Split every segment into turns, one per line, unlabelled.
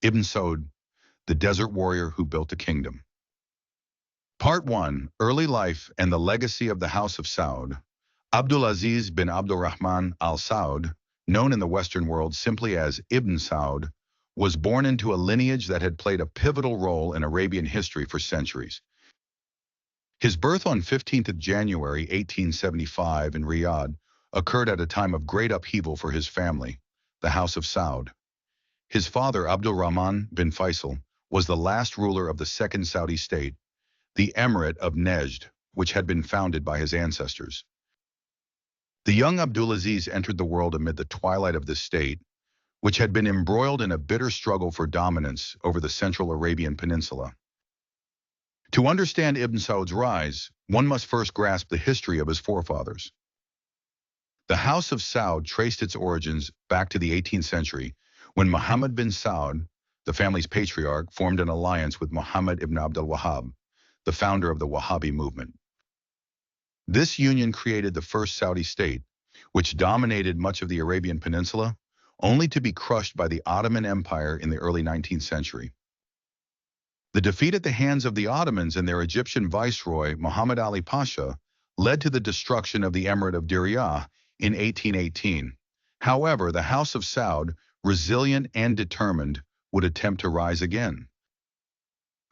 Ibn Saud, the desert warrior who built a kingdom. Part 1. Early Life and the Legacy of the House of Saud. Abdulaziz bin Abdurrahman al-Saud, known in the Western world simply as Ibn Saud, was born into a lineage that had played a pivotal role in Arabian history for centuries. His birth on 15th of January 1875 in Riyadh occurred at a time of great upheaval for his family, the House of Saud. His father, Abdulrahman bin Faisal, was the last ruler of the Second Saudi state, the Emirate of Najd, which had been founded by his ancestors. The young Abdulaziz entered the world amid the twilight of this state, which had been embroiled in a bitter struggle for dominance over the central Arabian Peninsula. To understand Ibn Saud's rise, one must first grasp the history of his forefathers. The House of Saud traced its origins back to the 18th century, when Muhammad bin Saud, the family's patriarch, formed an alliance with Muhammad ibn Abdul Wahhab, the founder of the Wahhabi movement. This union created the first Saudi state, which dominated much of the Arabian Peninsula, only to be crushed by the Ottoman Empire in the early 19th century. The defeat at the hands of the Ottomans and their Egyptian viceroy, Muhammad Ali Pasha, led to the destruction of the Emirate of Diriyah in 1818. However, the House of Saud, resilient and determined, would attempt to rise again.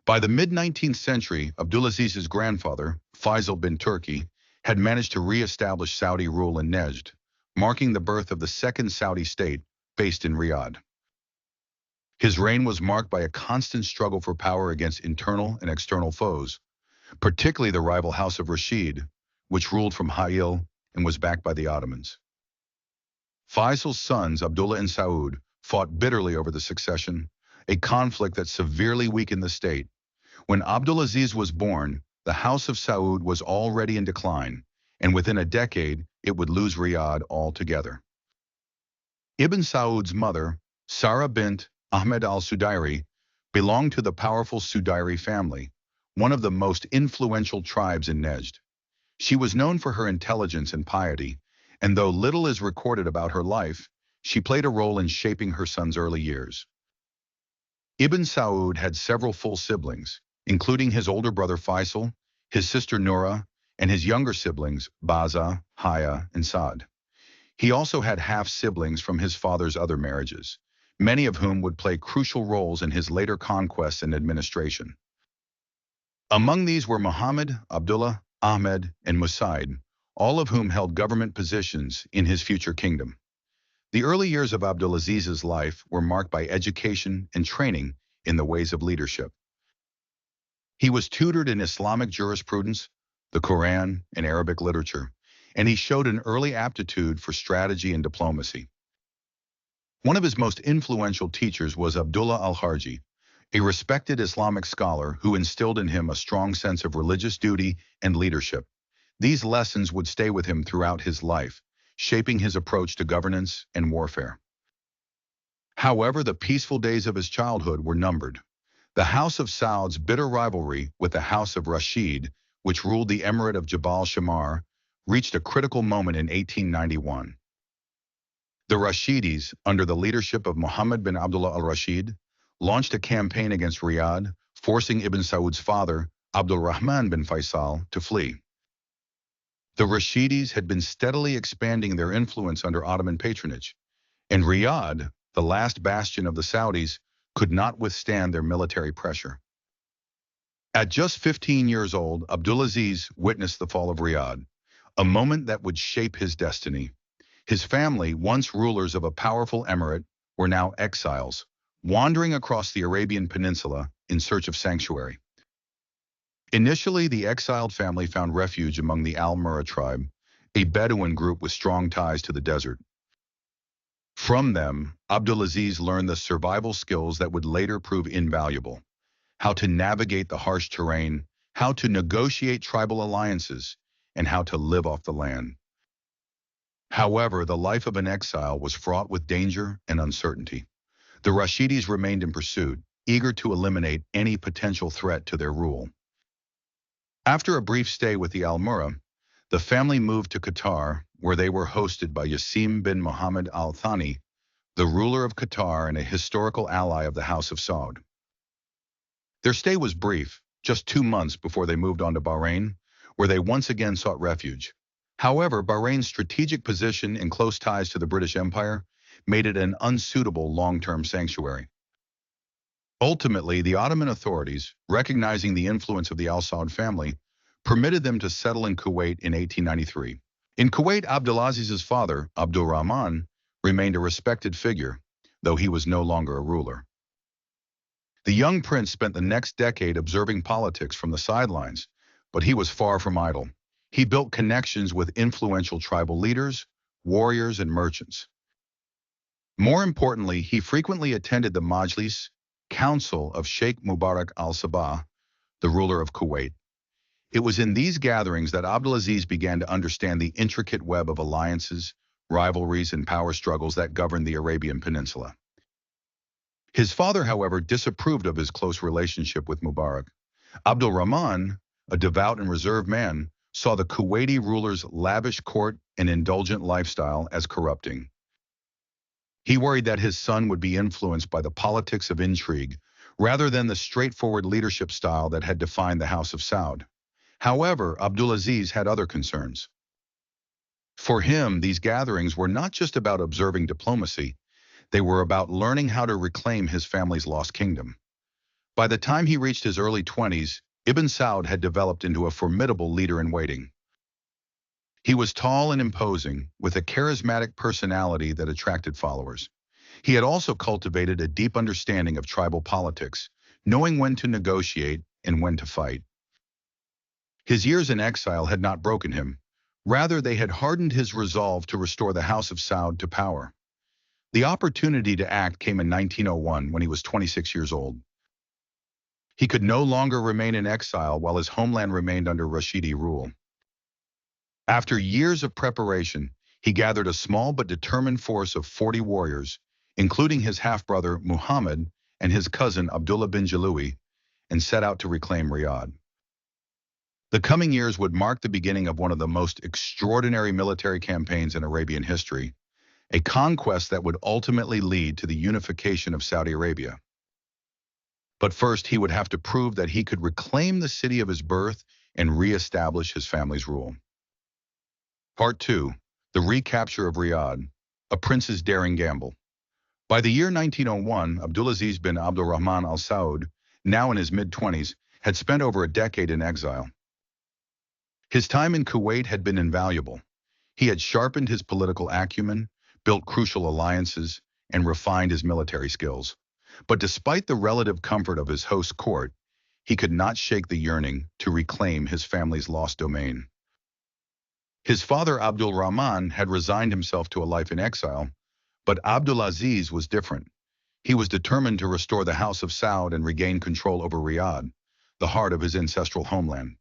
By the mid-19th century, Abdulaziz's grandfather, Faisal bin Turki, had managed to re-establish Saudi rule in Najd, marking the birth of the second Saudi state based in Riyadh. His reign was marked by a constant struggle for power against internal and external foes, particularly the rival House of Rashid, which ruled from Ha'il and was backed by the Ottomans. Faisal's sons, Abdullah and Saud, fought bitterly over the succession, a conflict that severely weakened the state. When Abdulaziz was born, the House of Saud was already in decline, and within a decade, it would lose Riyadh altogether. Ibn Saud's mother, Sarah bint Ahmed al-Sudairi, belonged to the powerful Sudairi family, one of the most influential tribes in Najd. She was known for her intelligence and piety, and though little is recorded about her life, she played a role in shaping her son's early years. Ibn Saud had several full siblings, including his older brother Faisal, his sister Noura, and his younger siblings Baza, Haya, and Saad. He also had half-siblings from his father's other marriages, many of whom would play crucial roles in his later conquests and administration. Among these were Muhammad, Abdullah, Ahmed, and Musaid, all of whom held government positions in his future kingdom. The early years of Abdulaziz's life were marked by education and training in the ways of leadership. He was tutored in Islamic jurisprudence, the Quran, and Arabic literature, and he showed an early aptitude for strategy and diplomacy. One of his most influential teachers was Abdullah al-Harji, a respected Islamic scholar who instilled in him a strong sense of religious duty and leadership. These lessons would stay with him throughout his life, shaping his approach to governance and warfare. However, the peaceful days of his childhood were numbered. The House of Saud's bitter rivalry with the House of Rashid, which ruled the Emirate of Jabal Shammar, reached a critical moment in 1891. The Rashidis, under the leadership of Muhammad bin Abdullah al-Rashid, launched a campaign against Riyadh, forcing Ibn Saud's father, Abdulrahman bin Faisal, to flee. The Rashidis had been steadily expanding their influence under Ottoman patronage, and Riyadh, the last bastion of the Saudis, could not withstand their military pressure. At just 15 years old, Abdulaziz witnessed the fall of Riyadh, a moment that would shape his destiny. His family, once rulers of a powerful emirate, were now exiles, wandering across the Arabian Peninsula in search of sanctuary. Initially, the exiled family found refuge among the Al-Murra tribe, a Bedouin group with strong ties to the desert. From them, Abdulaziz learned the survival skills that would later prove invaluable: how to navigate the harsh terrain, how to negotiate tribal alliances, and how to live off the land. However, the life of an exile was fraught with danger and uncertainty. The Rashidis remained in pursuit, eager to eliminate any potential threat to their rule. After a brief stay with the Al-Murra, the family moved to Qatar, where they were hosted by Yassim bin Muhammad al-Thani, the ruler of Qatar and a historical ally of the House of Saud. Their stay was brief, just 2 months before they moved on to Bahrain, where they once again sought refuge. However, Bahrain's strategic position and close ties to the British Empire made it an unsuitable long-term sanctuary. Ultimately, the Ottoman authorities, recognizing the influence of the Al Saud family, permitted them to settle in Kuwait in 1893. In Kuwait, Abdulaziz's father, Abdul Rahman, remained a respected figure, though he was no longer a ruler. The young prince spent the next decade observing politics from the sidelines, but he was far from idle. He built connections with influential tribal leaders, warriors, and merchants. More importantly, he frequently attended the Majlis, council of Sheikh Mubarak al-Sabah, the ruler of Kuwait. It was in these gatherings that Abdulaziz began to understand the intricate web of alliances, rivalries, and power struggles that governed the Arabian Peninsula. His father, however, disapproved of his close relationship with Mubarak. Abdul Rahman, a devout and reserved man, saw the Kuwaiti ruler's lavish court and indulgent lifestyle as corrupting. He worried that his son would be influenced by the politics of intrigue rather than the straightforward leadership style that had defined the House of Saud. However, Abdulaziz had other concerns. For him, these gatherings were not just about observing diplomacy, they were about learning how to reclaim his family's lost kingdom. By the time he reached his early 20s, Ibn Saud had developed into a formidable leader-in-waiting. He was tall and imposing, with a charismatic personality that attracted followers. He had also cultivated a deep understanding of tribal politics, knowing when to negotiate and when to fight. His years in exile had not broken him. Rather, they had hardened his resolve to restore the House of Saud to power. The opportunity to act came in 1901 when he was 26 years old. He could no longer remain in exile while his homeland remained under Rashidi rule. After years of preparation, he gathered a small but determined force of 40 warriors, including his half-brother Muhammad and his cousin Abdullah bin Jalawi, and set out to reclaim Riyadh. The coming years would mark the beginning of one of the most extraordinary military campaigns in Arabian history, a conquest that would ultimately lead to the unification of Saudi Arabia. But first, he would have to prove that he could reclaim the city of his birth and re-establish his family's rule. Part 2. The Recapture of Riyadh, a prince's daring gamble. By the year 1901, Abdulaziz bin Abdurrahman al Saud, now in his mid-20s, had spent over a decade in exile. His time in Kuwait had been invaluable. He had sharpened his political acumen, built crucial alliances, and refined his military skills. But despite the relative comfort of his host's court, he could not shake the yearning to reclaim his family's lost domain. His father Abdul Rahman had resigned himself to a life in exile, but Abdulaziz was different. He was determined to restore the House of Saud and regain control over Riyadh, the heart of his ancestral homeland.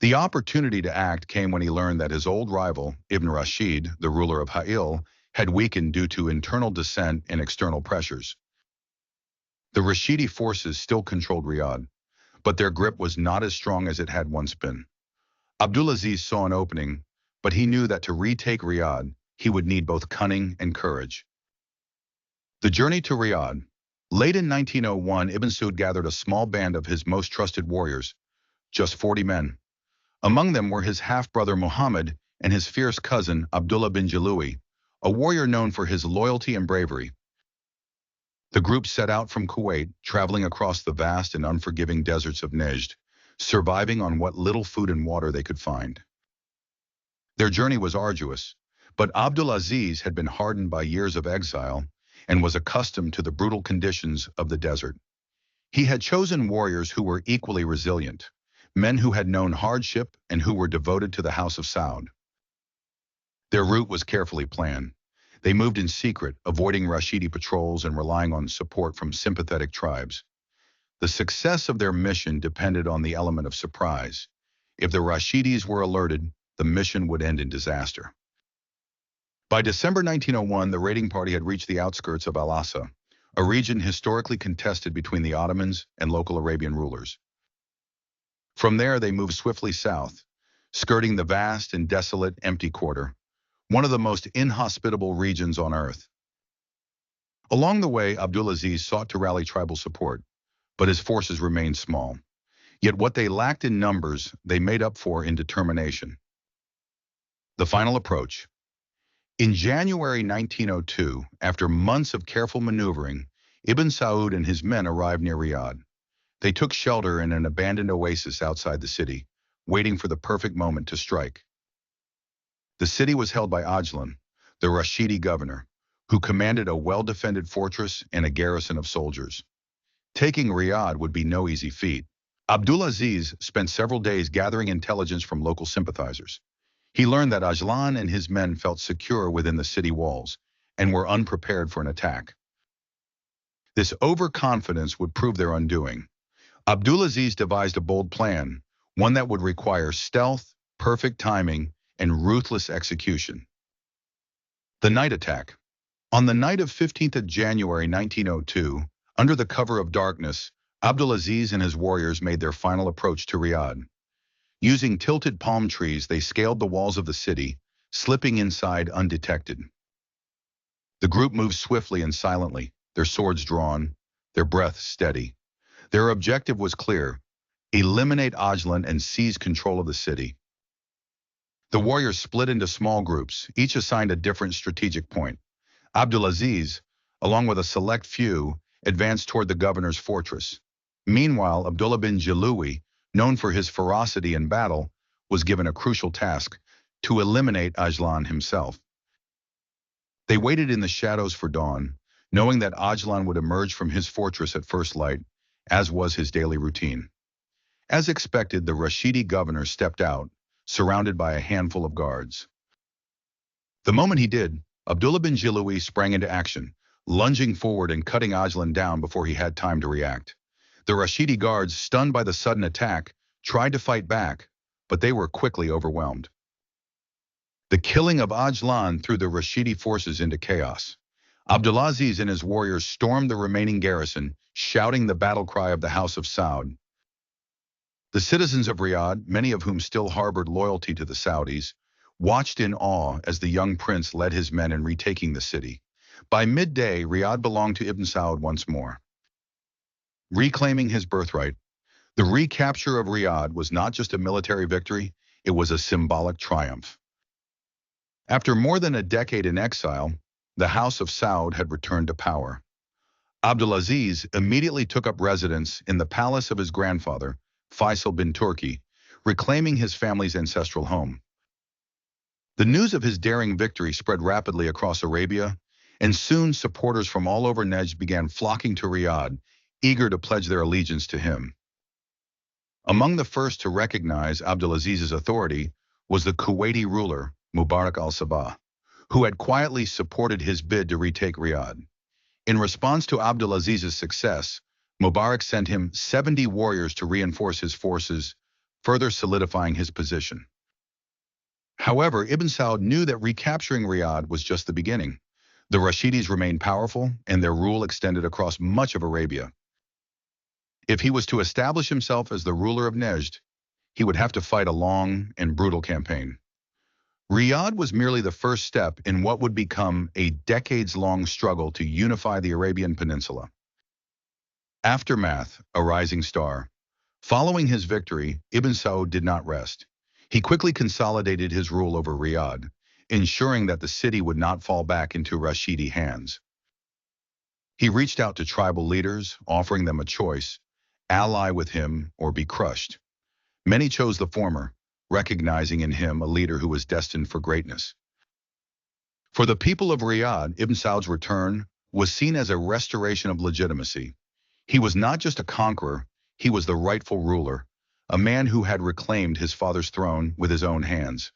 The opportunity to act came when he learned that his old rival, Ibn Rashid, the ruler of Ha'il, had weakened due to internal dissent and external pressures. The Rashidi forces still controlled Riyadh, but their grip was not as strong as it had once been. Abdulaziz saw an opening, but he knew that to retake Riyadh, he would need both cunning and courage. The journey to Riyadh. Late in 1901, Ibn Saud gathered a small band of his most trusted warriors, just 40 men. Among them were his half-brother Muhammad and his fierce cousin Abdullah bin Jalawi, a warrior known for his loyalty and bravery. The group set out from Kuwait, traveling across the vast and unforgiving deserts of Najd, surviving on what little food and water they could find. Their journey was arduous, but Abdulaziz had been hardened by years of exile and was accustomed to the brutal conditions of the desert. He had chosen warriors who were equally resilient, men who had known hardship and who were devoted to the House of Saud. Their route was carefully planned. They moved in secret, avoiding Rashidi patrols and relying on support from sympathetic tribes. The success of their mission depended on the element of surprise. If the Rashidis were alerted, the mission would end in disaster. By December 1901, the raiding party had reached the outskirts of Al-Asa, a region historically contested between the Ottomans and local Arabian rulers. From there, they moved swiftly south, skirting the vast and desolate empty quarter, one of the most inhospitable regions on earth. Along the way, Abdulaziz sought to rally tribal support, but his forces remained small. Yet what they lacked in numbers, they made up for in determination. The final approach. In January 1902, after months of careful maneuvering, Ibn Saud and his men arrived near Riyadh. They took shelter in an abandoned oasis outside the city, waiting for the perfect moment to strike. The city was held by Ajlan, the Rashidi governor, who commanded a well-defended fortress and a garrison of soldiers. Taking Riyadh would be no easy feat. Abdulaziz spent several days gathering intelligence from local sympathizers. He learned that Ajlan and his men felt secure within the city walls and were unprepared for an attack. This overconfidence would prove their undoing. Abdulaziz devised a bold plan, one that would require stealth, perfect timing, and ruthless execution. The night attack. On the night of 15th of January 1902, under the cover of darkness, Abdulaziz and his warriors made their final approach to Riyadh. Using tilted palm trees, they scaled the walls of the city, slipping inside undetected. The group moved swiftly and silently, their swords drawn, their breath steady. Their objective was clear: eliminate Ajlan and seize control of the city. The warriors split into small groups, each assigned a different strategic point. Abdulaziz, along with a select few, advanced toward the governor's fortress. Meanwhile, Abdullah bin Jalui, known for his ferocity in battle, was given a crucial task: to eliminate Ajlan himself. They waited in the shadows for dawn, knowing that Ajlan would emerge from his fortress at first light, as was his daily routine. As expected, the Rashidi governor stepped out, surrounded by a handful of guards. The moment he did, Abdullah bin Jalui sprang into action, lunging forward and cutting Ajlan down before he had time to react. The Rashidi guards, stunned by the sudden attack, tried to fight back, but they were quickly overwhelmed. The killing of Ajlan threw the Rashidi forces into chaos. Abdulaziz and his warriors stormed the remaining garrison, shouting the battle cry of the House of Saud. The citizens of Riyadh, many of whom still harbored loyalty to the Saudis, watched in awe as the young prince led his men in retaking the city. By midday, Riyadh belonged to Ibn Saud once more. Reclaiming his birthright, the recapture of Riyadh was not just a military victory, it was a symbolic triumph. After more than a decade in exile, the House of Saud had returned to power. Abdulaziz immediately took up residence in the palace of his grandfather, Faisal bin Turki, reclaiming his family's ancestral home. The news of his daring victory spread rapidly across Arabia, and soon supporters from all over Najd began flocking to Riyadh, eager to pledge their allegiance to him. Among the first to recognize Abdulaziz's authority was the Kuwaiti ruler, Mubarak al-Sabah, who had quietly supported his bid to retake Riyadh. In response to Abdulaziz's success, Mubarak sent him 70 warriors to reinforce his forces, further solidifying his position. However, Ibn Saud knew that recapturing Riyadh was just the beginning. The Rashidis remained powerful, and their rule extended across much of Arabia. If he was to establish himself as the ruler of Najd, he would have to fight a long and brutal campaign. Riyadh was merely the first step in what would become a decades-long struggle to unify the Arabian Peninsula. Aftermath, a rising star. Following his victory, Ibn Saud did not rest. He quickly consolidated his rule over Riyadh, ensuring that the city would not fall back into Rashidi hands. He reached out to tribal leaders, offering them a choice: ally with him or be crushed. Many chose the former, recognizing in him a leader who was destined for greatness. For the people of Riyadh, Ibn Saud's return was seen as a restoration of legitimacy. He was not just a conqueror, he was the rightful ruler, a man who had reclaimed his father's throne with his own hands.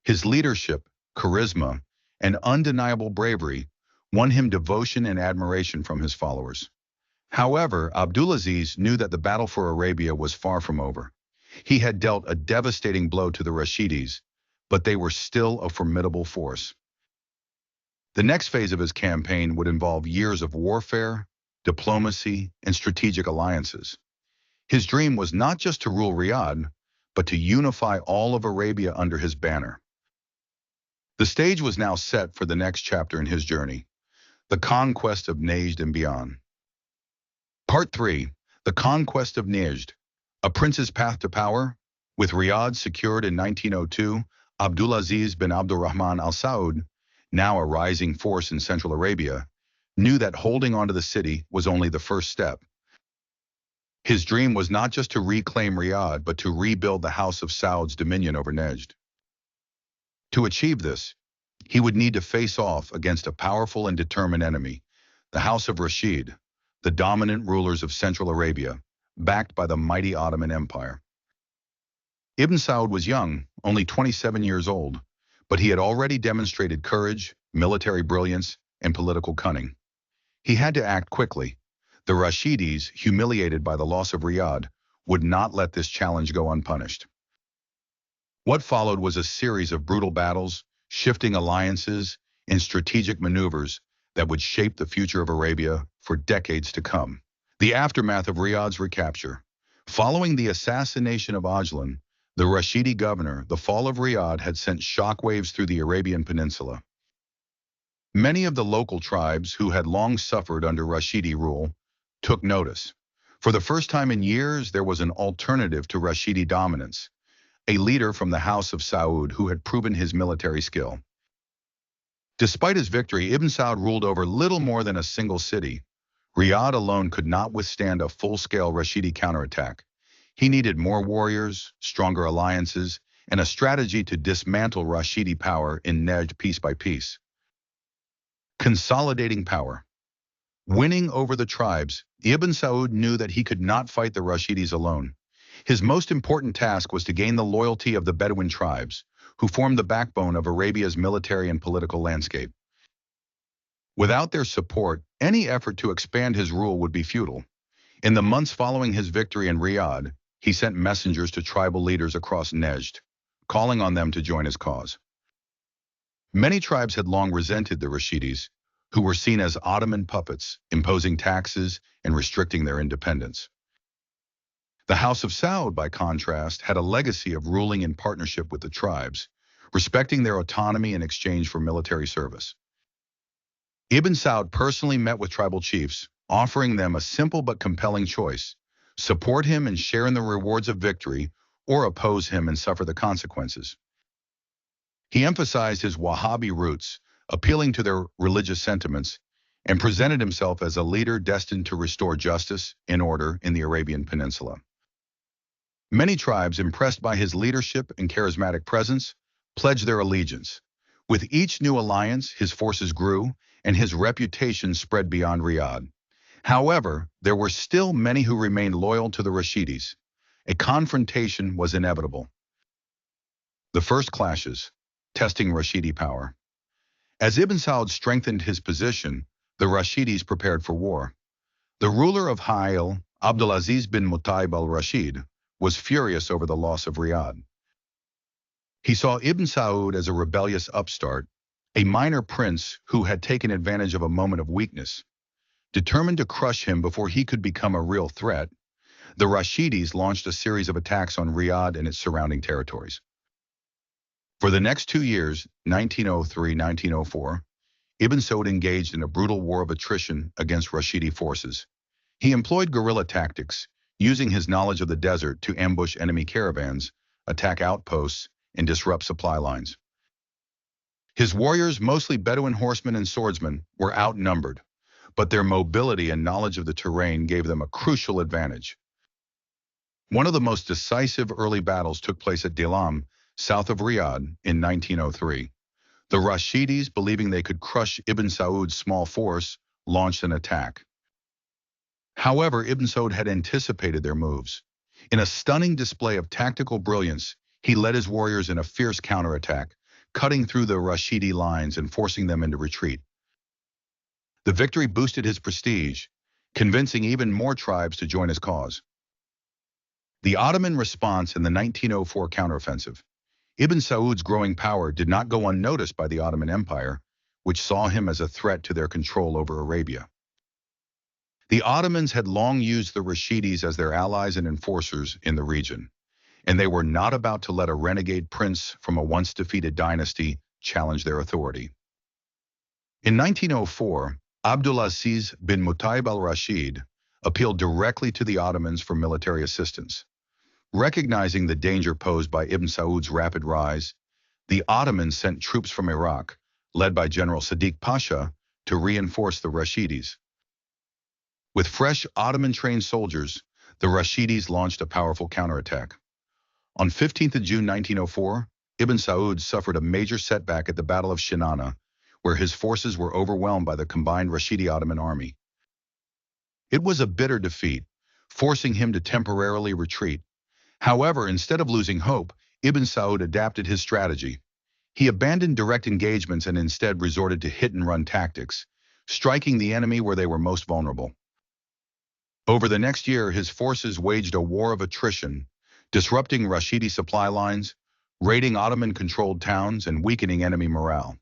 His leadership, charisma, and undeniable bravery won him devotion and admiration from his followers. However, Abdulaziz knew that the battle for Arabia was far from over. He had dealt a devastating blow to the Rashidis, but they were still a formidable force. The next phase of his campaign would involve years of warfare, diplomacy, and strategic alliances. His dream was not just to rule Riyadh, but to unify all of Arabia under his banner. The stage was now set for the next chapter in his journey. The conquest of Najd and beyond. Part 3. The conquest of Najd. A prince's path to power. With Riyadh secured in 1902, Abdulaziz bin Abdurrahman Al Saud, now a rising force in Central Arabia, knew that holding onto the city was only the first step. His dream was not just to reclaim Riyadh, but to rebuild the House of Saud's dominion over Najd. To achieve this, he would need to face off against a powerful and determined enemy, the House of Rashid, the dominant rulers of Central Arabia, backed by the mighty Ottoman Empire. Ibn Saud was young, only 27 years old, but he had already demonstrated courage, military brilliance, and political cunning. He had to act quickly. The Rashidis, humiliated by the loss of Riyadh, would not let this challenge go unpunished. What followed was a series of brutal battles, shifting alliances, and strategic maneuvers that would shape the future of Arabia for decades to come. The aftermath of Riyadh's recapture. Following the assassination of Ajlan, the Rashidi governor, the fall of Riyadh had sent shockwaves through the Arabian Peninsula. Many of the local tribes who had long suffered under Rashidi rule took notice. For the first time in years, there was an alternative to Rashidi dominance, a leader from the House of Saud who had proven his military skill. Despite his victory, Ibn Saud ruled over little more than a single city. Riyadh alone could not withstand a full-scale Rashidi counterattack. He needed more warriors, stronger alliances, and a strategy to dismantle Rashidi power in Najd piece by piece. Consolidating power. Winning over the tribes, Ibn Saud knew that he could not fight the Rashidis alone. His most important task was to gain the loyalty of the Bedouin tribes, who formed the backbone of Arabia's military and political landscape. Without their support, any effort to expand his rule would be futile. In the months following his victory in Riyadh, he sent messengers to tribal leaders across Najd, calling on them to join his cause. Many tribes had long resented the Rashidis, who were seen as Ottoman puppets, imposing taxes and restricting their independence. The House of Saud, by contrast, had a legacy of ruling in partnership with the tribes, respecting their autonomy in exchange for military service. Ibn Saud personally met with tribal chiefs, offering them a simple but compelling choice: support him and share in the rewards of victory, or oppose him and suffer the consequences. He emphasized his Wahhabi roots, appealing to their religious sentiments, and presented himself as a leader destined to restore justice and order in the Arabian Peninsula. Many tribes, impressed by his leadership and charismatic presence, pledged their allegiance. With each new alliance, his forces grew, and his reputation spread beyond Riyadh. However, there were still many who remained loyal to the Rashidis. A confrontation was inevitable. The first clashes, testing Rashidi power. As Ibn Saud strengthened his position, the Rashidis prepared for war. The ruler of Hejaz, Abdulaziz bin Mutaib al-Rashid, was furious over the loss of Riyadh. He saw Ibn Saud as a rebellious upstart, a minor prince who had taken advantage of a moment of weakness. Determined to crush him before he could become a real threat, the Rashidis launched a series of attacks on Riyadh and its surrounding territories. For the next 2 years, 1903-1904, Ibn Saud engaged in a brutal war of attrition against Rashidi forces. He employed guerrilla tactics, using his knowledge of the desert to ambush enemy caravans, attack outposts, and disrupt supply lines. His warriors, mostly Bedouin horsemen and swordsmen, were outnumbered, but their mobility and knowledge of the terrain gave them a crucial advantage. One of the most decisive early battles took place at Dilam, south of Riyadh, in 1903. The Rashidis, believing they could crush Ibn Saud's small force, launched an attack. However, Ibn Saud had anticipated their moves. In a stunning display of tactical brilliance, he led his warriors in a fierce counterattack, cutting through the Rashidi lines and forcing them into retreat. The victory boosted his prestige, convincing even more tribes to join his cause. The Ottoman response in the 1904 counteroffensive. Ibn Saud's growing power did not go unnoticed by the Ottoman Empire, which saw him as a threat to their control over Arabia. The Ottomans had long used the Rashidis as their allies and enforcers in the region, and they were not about to let a renegade prince from a once-defeated dynasty challenge their authority. In 1904, Abdulaziz bin Mutayib al-Rashid appealed directly to the Ottomans for military assistance. Recognizing the danger posed by Ibn Saud's rapid rise, the Ottomans sent troops from Iraq, led by General Sadiq Pasha, to reinforce the Rashidis. With fresh Ottoman-trained soldiers, the Rashidis launched a powerful counterattack. On 15th of June 1904, Ibn Saud suffered a major setback at the Battle of Shinana, where his forces were overwhelmed by the combined Rashidi Ottoman army. It was a bitter defeat, forcing him to temporarily retreat. However, instead of losing hope, Ibn Saud adapted his strategy. He abandoned direct engagements and instead resorted to hit-and-run tactics, striking the enemy where they were most vulnerable. Over the next year, his forces waged a war of attrition, disrupting Rashidi supply lines, raiding Ottoman-controlled towns, and weakening enemy morale.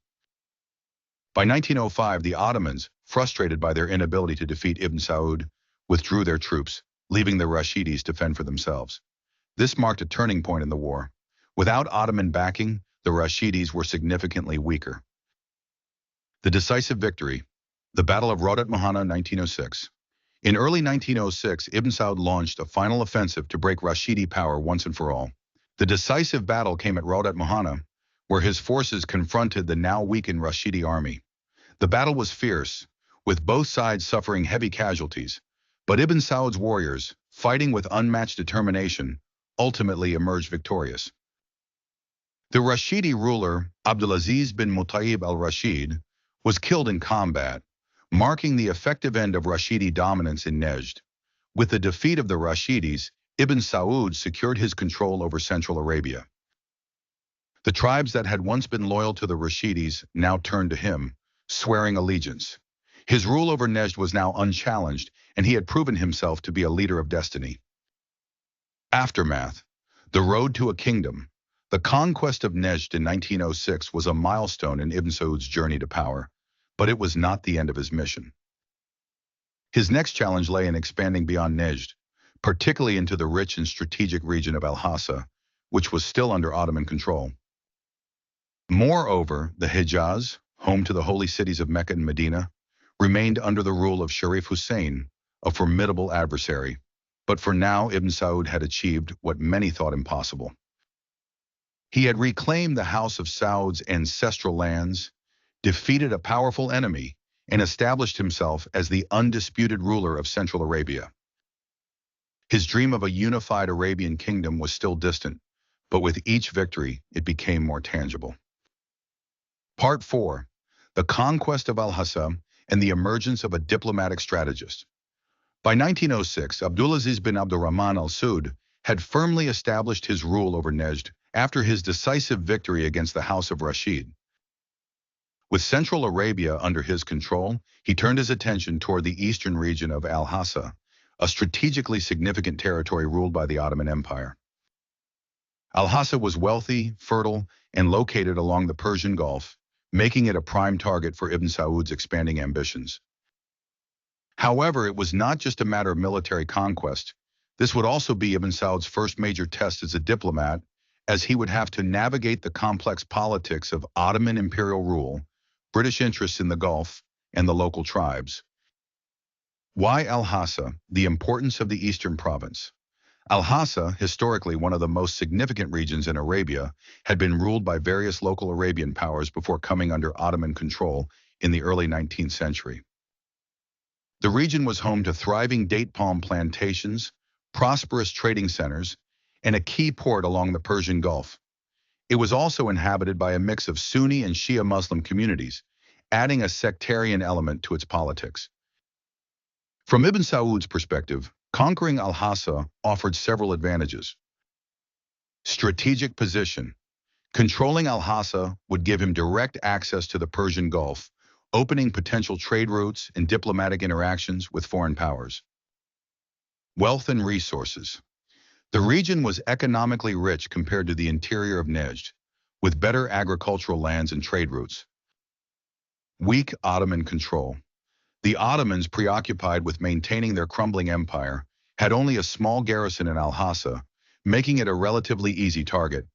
By 1905, the Ottomans, frustrated by their inability to defeat Ibn Saud, withdrew their troops, leaving the Rashidis to fend for themselves. This marked a turning point in the war. Without Ottoman backing, the Rashidis were significantly weaker. The decisive victory, the Battle of Riyadh 1906. In early 1906, Ibn Saud launched a final offensive to break Rashidi power once and for all. The decisive battle came at Riyadh, where his forces confronted the now weakened Rashidi army. The battle was fierce, with both sides suffering heavy casualties, but Ibn Saud's warriors, fighting with unmatched determination, ultimately emerged victorious. The Rashidi ruler, Abdulaziz bin Mutayib al-Rashid, was killed in combat, marking the effective end of Rashidi dominance in Najd. With the defeat of the Rashidis, Ibn Saud secured his control over Central Arabia. The tribes that had once been loyal to the Rashidis now turned to him, swearing allegiance. His rule over Najd was now unchallenged, and he had proven himself to be a leader of destiny. Aftermath. The road to a kingdom. The conquest of Najd in 1906 was a milestone in Ibn Saud's journey to power, but it was not the end of his mission. His next challenge lay in expanding beyond Najd, particularly into the rich and strategic region of Al-Hassa, which was still under Ottoman control. Moreover, the Hejaz, home to the holy cities of Mecca and Medina, remained under the rule of Sharif Hussein, a formidable adversary. But for now, Ibn Saud had achieved what many thought impossible. He had reclaimed the House of Saud's ancestral lands, defeated a powerful enemy, and established himself as the undisputed ruler of Central Arabia. His dream of a unified Arabian kingdom was still distant, but with each victory, it became more tangible. Part 4. The conquest of Al-Hassa and the emergence of a diplomatic strategist. By 1906, Abdulaziz bin Abdurrahman al-Saud had firmly established his rule over Najd after his decisive victory against the House of Rashid. With Central Arabia under his control, he turned his attention toward the eastern region of Al-Hassa, a strategically significant territory ruled by the Ottoman Empire. Al-Hassa was wealthy, fertile, and located along the Persian Gulf, making it a prime target for Ibn Saud's expanding ambitions. However, it was not just a matter of military conquest. This would also be Ibn Saud's first major test as a diplomat, as he would have to navigate the complex politics of Ottoman imperial rule, British interests in the Gulf, and the local tribes. Why Al-Hassa? The importance of the eastern province. Al-Hassa, historically one of the most significant regions in Arabia, had been ruled by various local Arabian powers before coming under Ottoman control in the early 19th century. The region was home to thriving date palm plantations, prosperous trading centers, and a key port along the Persian Gulf. It was also inhabited by a mix of Sunni and Shia Muslim communities, adding a sectarian element to its politics. From Ibn Saud's perspective, conquering Al-Hassa offered several advantages. Strategic position. Controlling Al-Hassa would give him direct access to the Persian Gulf, opening potential trade routes and diplomatic interactions with foreign powers. Wealth and resources. The region was economically rich compared to the interior of Najd, with better agricultural lands and trade routes. Weak Ottoman control. The Ottomans, preoccupied with maintaining their crumbling empire, had only a small garrison in Al-Hassa, making it a relatively easy target.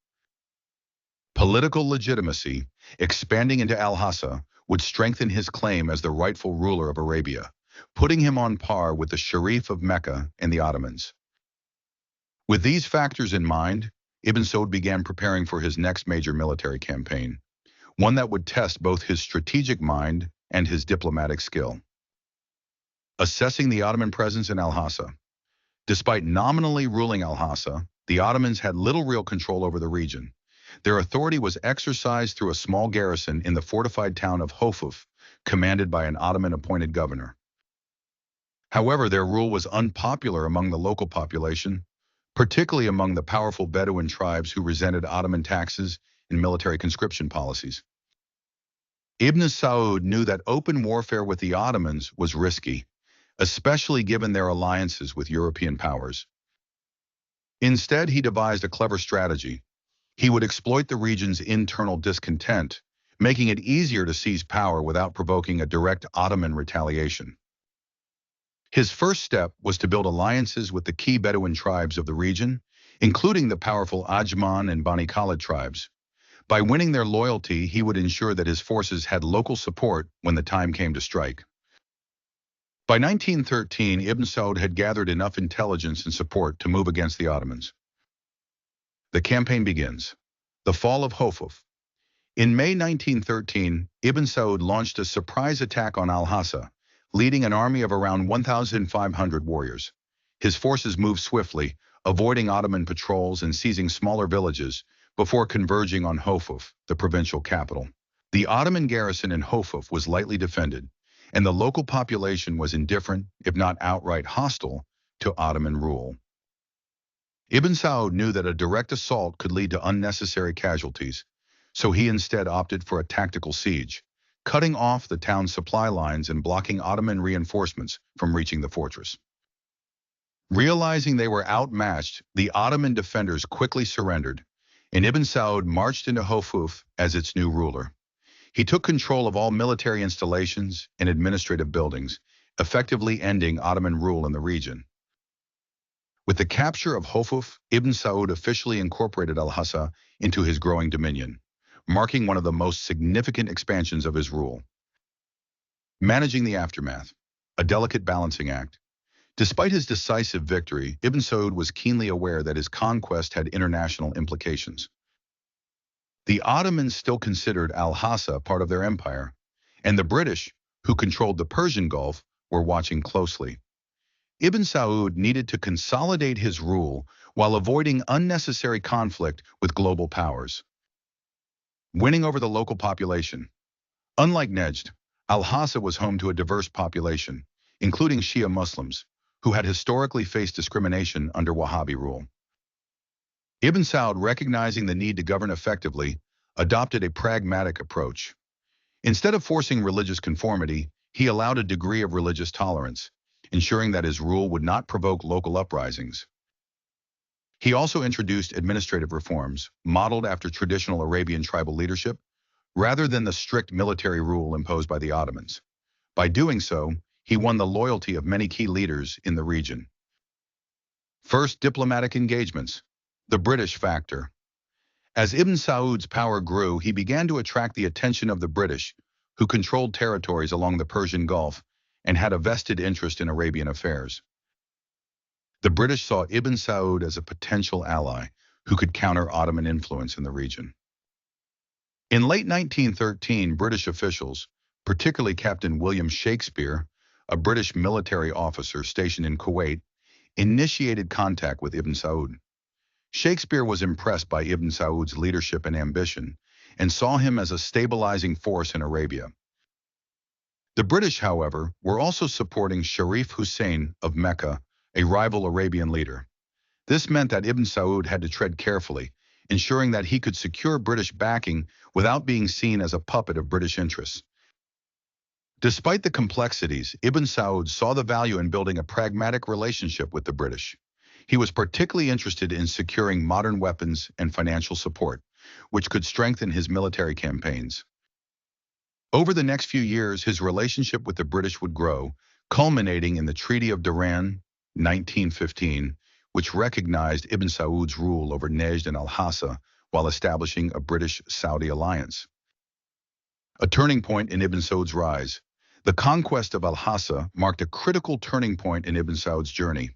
Political legitimacy. Expanding into Al-Hassa would strengthen his claim as the rightful ruler of Arabia, putting him on par with the Sharif of Mecca and the Ottomans. With these factors in mind, Ibn Saud began preparing for his next major military campaign, one that would test both his strategic mind and his diplomatic skill. Assessing the Ottoman presence in Al-Hassa. Despite nominally ruling Al-Hassa, the Ottomans had little real control over the region. Their authority was exercised through a small garrison in the fortified town of Hofuf, commanded by an Ottoman-appointed governor. However, their rule was unpopular among the local population, particularly among the powerful Bedouin tribes who resented Ottoman taxes and military conscription policies. Ibn Saud knew that open warfare with the Ottomans was risky, especially given their alliances with European powers. Instead, he devised a clever strategy. He would exploit the region's internal discontent, making it easier to seize power without provoking a direct Ottoman retaliation. His first step was to build alliances with the key Bedouin tribes of the region, including the powerful Ajman and Bani Khalid tribes. By winning their loyalty, he would ensure that his forces had local support when the time came to strike. By 1913, Ibn Saud had gathered enough intelligence and support to move against the Ottomans. The campaign begins. The fall of Hofuf. In May 1913, Ibn Saud launched a surprise attack on Al-Hassa, leading an army of around 1,500 warriors. His forces moved swiftly, avoiding Ottoman patrols and seizing smaller villages before converging on Hofuf, the provincial capital. The Ottoman garrison in Hofuf was lightly defended, and the local population was indifferent, if not outright hostile, to Ottoman rule. Ibn Saud knew that a direct assault could lead to unnecessary casualties, so he instead opted for a tactical siege, cutting off the town's supply lines and blocking Ottoman reinforcements from reaching the fortress. Realizing they were outmatched, the Ottoman defenders quickly surrendered, and Ibn Saud marched into Hofuf as its new ruler. He took control of all military installations and administrative buildings, effectively ending Ottoman rule in the region. With the capture of Hofuf, Ibn Saud officially incorporated Al-Hassa into his growing dominion, marking one of the most significant expansions of his rule. Managing the aftermath, a delicate balancing act. Despite his decisive victory, Ibn Saud was keenly aware that his conquest had international implications. The Ottomans still considered Al-Hassa part of their empire, and the British, who controlled the Persian Gulf, were watching closely. Ibn Saud needed to consolidate his rule while avoiding unnecessary conflict with global powers. Winning over the local population. Unlike Najd, Al-Hassa was home to a diverse population, including Shia Muslims, who had historically faced discrimination under Wahhabi rule. Ibn Saud, recognizing the need to govern effectively, adopted a pragmatic approach. Instead of forcing religious conformity, he allowed a degree of religious tolerance, ensuring that his rule would not provoke local uprisings. He also introduced administrative reforms, modeled after traditional Arabian tribal leadership, rather than the strict military rule imposed by the Ottomans. By doing so, he won the loyalty of many key leaders in the region. First, diplomatic engagements. The British factor. As Ibn Saud's power grew, he began to attract the attention of the British, who controlled territories along the Persian Gulf and had a vested interest in Arabian affairs. The British saw Ibn Saud as a potential ally who could counter Ottoman influence in the region. In late 1913, British officials, particularly Captain William Shakespeare, a British military officer stationed in Kuwait, initiated contact with Ibn Saud. Shakespeare was impressed by Ibn Saud's leadership and ambition, and saw him as a stabilizing force in Arabia. The British, however, were also supporting Sharif Hussein of Mecca, a rival Arabian leader. This meant that Ibn Saud had to tread carefully, ensuring that he could secure British backing without being seen as a puppet of British interests. Despite the complexities, Ibn Saud saw the value in building a pragmatic relationship with the British. He was particularly interested in securing modern weapons and financial support, which could strengthen his military campaigns. Over the next few years, his relationship with the British would grow, culminating in the Treaty of Dhahran, 1915, which recognized Ibn Saud's rule over Najd and Al-Hassa while establishing a British-Saudi alliance. a turning point in Ibn Saud's rise. The conquest of Al-Hassa marked a critical turning point in Ibn Saud's journey.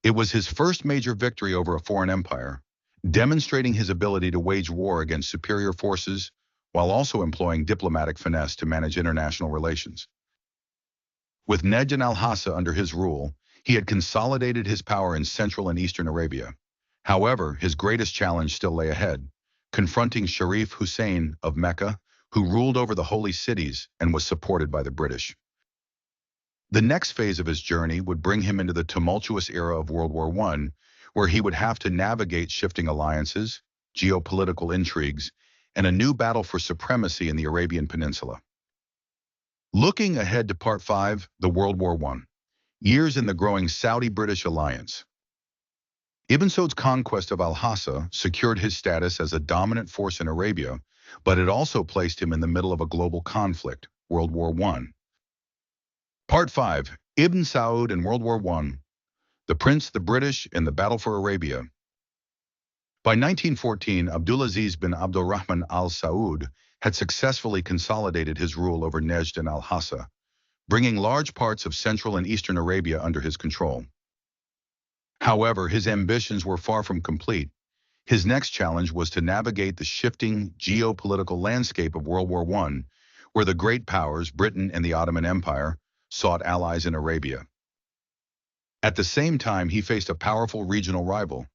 It was his first major victory over a foreign empire, demonstrating his ability to wage war against superior forces while also employing diplomatic finesse to manage international relations. With Najd and Al-Hassa under his rule, he had consolidated his power in central and eastern Arabia. However, his greatest challenge still lay ahead, confronting Sharif Hussein of Mecca, who ruled over the holy cities and was supported by the British. The next phase of his journey would bring him into the tumultuous era of World War I, where he would have to navigate shifting alliances, geopolitical intrigues, and a new battle for supremacy in the Arabian Peninsula. Looking ahead to Part 5, the World War I. Years in the growing Saudi-British alliance. Ibn Saud's conquest of Al-Hassa secured his status as a dominant force in Arabia, but it also placed him in the middle of a global conflict, World War I. Part 5, Ibn Saud and World War I. The Prince, the British, and the Battle for Arabia. By 1914, Abdulaziz bin Abdurrahman al Saud had successfully consolidated his rule over Najd and Al-Hassa, bringing large parts of central and eastern Arabia under his control. However, his ambitions were far from complete. His next challenge was to navigate the shifting geopolitical landscape of World War I, where the great powers, Britain and the Ottoman Empire, sought allies in Arabia. At the same time, he faced a powerful regional rival,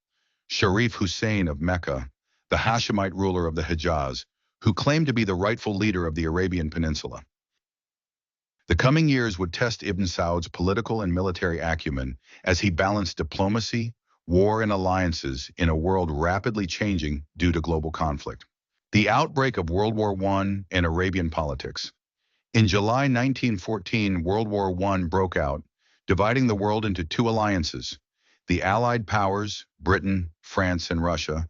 Sharif Hussein of Mecca, the Hashemite ruler of the Hejaz, who claimed to be the rightful leader of the Arabian Peninsula. The coming years would test Ibn Saud's political and military acumen as he balanced diplomacy, war, and alliances in a world rapidly changing due to global conflict. The outbreak of World War I and Arabian politics. In July 1914, World War I broke out, dividing the world into two alliances: the Allied powers, Britain, France, and Russia;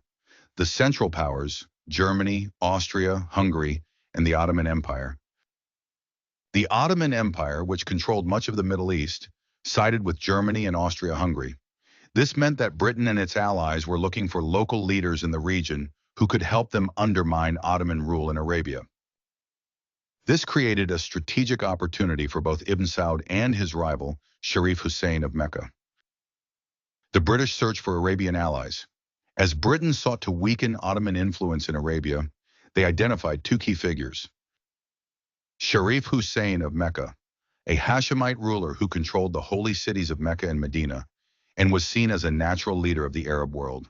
the Central powers, Germany, Austria, Hungary, and the Ottoman Empire. The Ottoman Empire, which controlled much of the Middle East, sided with Germany and Austria-Hungary. This meant that Britain and its allies were looking for local leaders in the region who could help them undermine Ottoman rule in Arabia. This created a strategic opportunity for both Ibn Saud and his rival, Sharif Hussein of Mecca. The British searched for Arabian allies. As Britain sought to weaken Ottoman influence in Arabia, they identified two key figures: Sharif Hussein of Mecca, a Hashemite ruler who controlled the holy cities of Mecca and Medina, and was seen as a natural leader of the Arab world.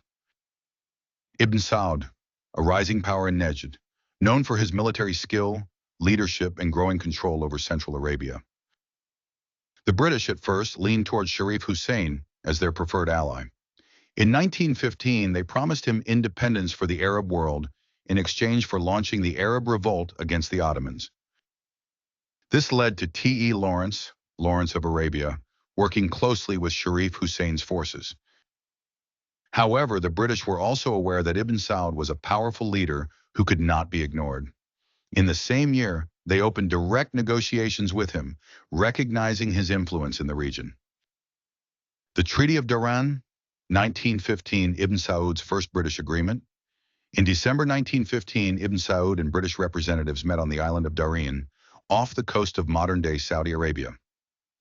Ibn Saud, a rising power in Najd, known for his military skill, leadership, and growing control over Central Arabia. The British at first leaned towards Sharif Hussein as their preferred ally. In 1915, they promised him independence for the Arab world in exchange for launching the Arab Revolt against the Ottomans. This led to T.E. Lawrence of Arabia, working closely with Sharif Hussein's forces. However, the British were also aware that Ibn Saud was a powerful leader who could not be ignored. In the same year, they opened direct negotiations with him, recognizing his influence in the region. The Treaty of Dhahran, 1915, Ibn Saud's first British agreement. In December 1915, Ibn Saud and British representatives met on the island of Dhahran, off the coast of modern-day Saudi Arabia.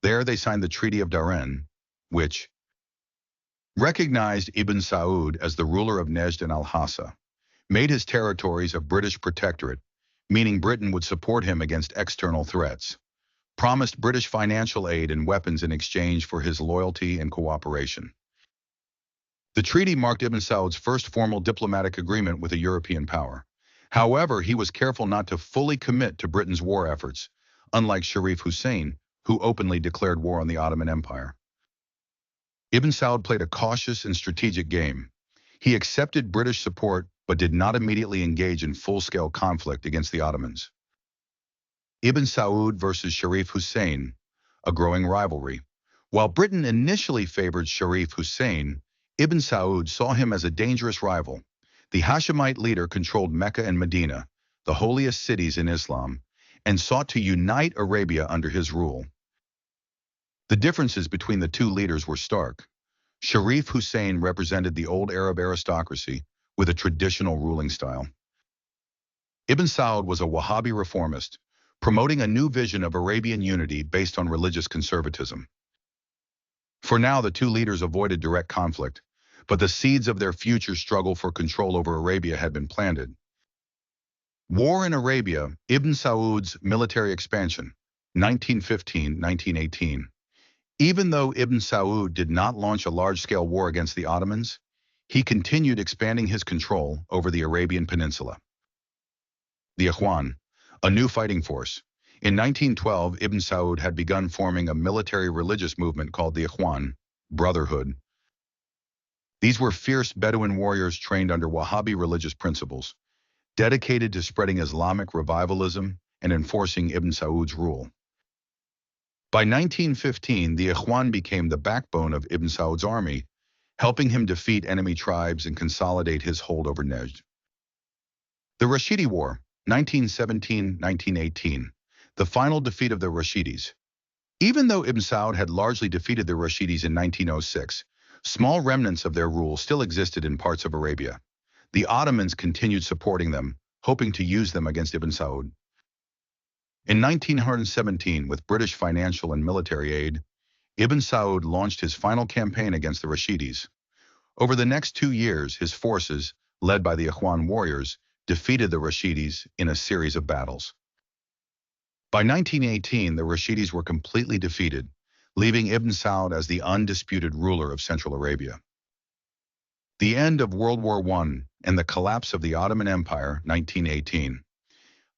There they signed the Treaty of Dhahran, which recognized Ibn Saud as the ruler of Najd and Al-Hassa, made his territories a British protectorate, meaning Britain would support him against external threats, promised British financial aid and weapons in exchange for his loyalty and cooperation. The treaty marked Ibn Saud's first formal diplomatic agreement with a European power. However, he was careful not to fully commit to Britain's war efforts, unlike Sharif Hussein, who openly declared war on the Ottoman Empire. Ibn Saud played a cautious and strategic game. He accepted British support but did not immediately engage in full-scale conflict against the Ottomans. Ibn Saud versus Sharif Hussein, a growing rivalry. While Britain initially favored Sharif Hussein, Ibn Saud saw him as a dangerous rival. The Hashemite leader controlled Mecca and Medina, the holiest cities in Islam, and sought to unite Arabia under his rule. The differences between the two leaders were stark. Sharif Hussein represented the old Arab aristocracy with a traditional ruling style. Ibn Saud was a Wahhabi reformist, promoting a new vision of Arabian unity based on religious conservatism. For now, the two leaders avoided direct conflict, but the seeds of their future struggle for control over Arabia had been planted. War in Arabia, Ibn Saud's military expansion, 1915-1918. Even though Ibn Saud did not launch a large-scale war against the Ottomans, he continued expanding his control over the Arabian Peninsula. The Ikhwan, a new fighting force. In 1912, Ibn Saud had begun forming a military-religious movement called the Ikhwan, Brotherhood. These were fierce Bedouin warriors trained under Wahhabi religious principles, dedicated to spreading Islamic revivalism and enforcing Ibn Saud's rule. By 1915, the Ikhwan became the backbone of Ibn Saud's army, helping him defeat enemy tribes and consolidate his hold over Najd. The Rashidi War, 1917-1918, the final defeat of the Rashidis. Even though Ibn Saud had largely defeated the Rashidis in 1906, small remnants of their rule still existed in parts of Arabia. The Ottomans continued supporting them, hoping to use them against Ibn Saud. In 1917, with British financial and military aid, Ibn Saud launched his final campaign against the Rashidis. Over the next 2 years, his forces, led by the Ikhwan warriors, defeated the Rashidis in a series of battles. By 1918, the Rashidis were completely defeated, leaving Ibn Saud as the undisputed ruler of Central Arabia. The end of World War I and the collapse of the Ottoman Empire, 1918.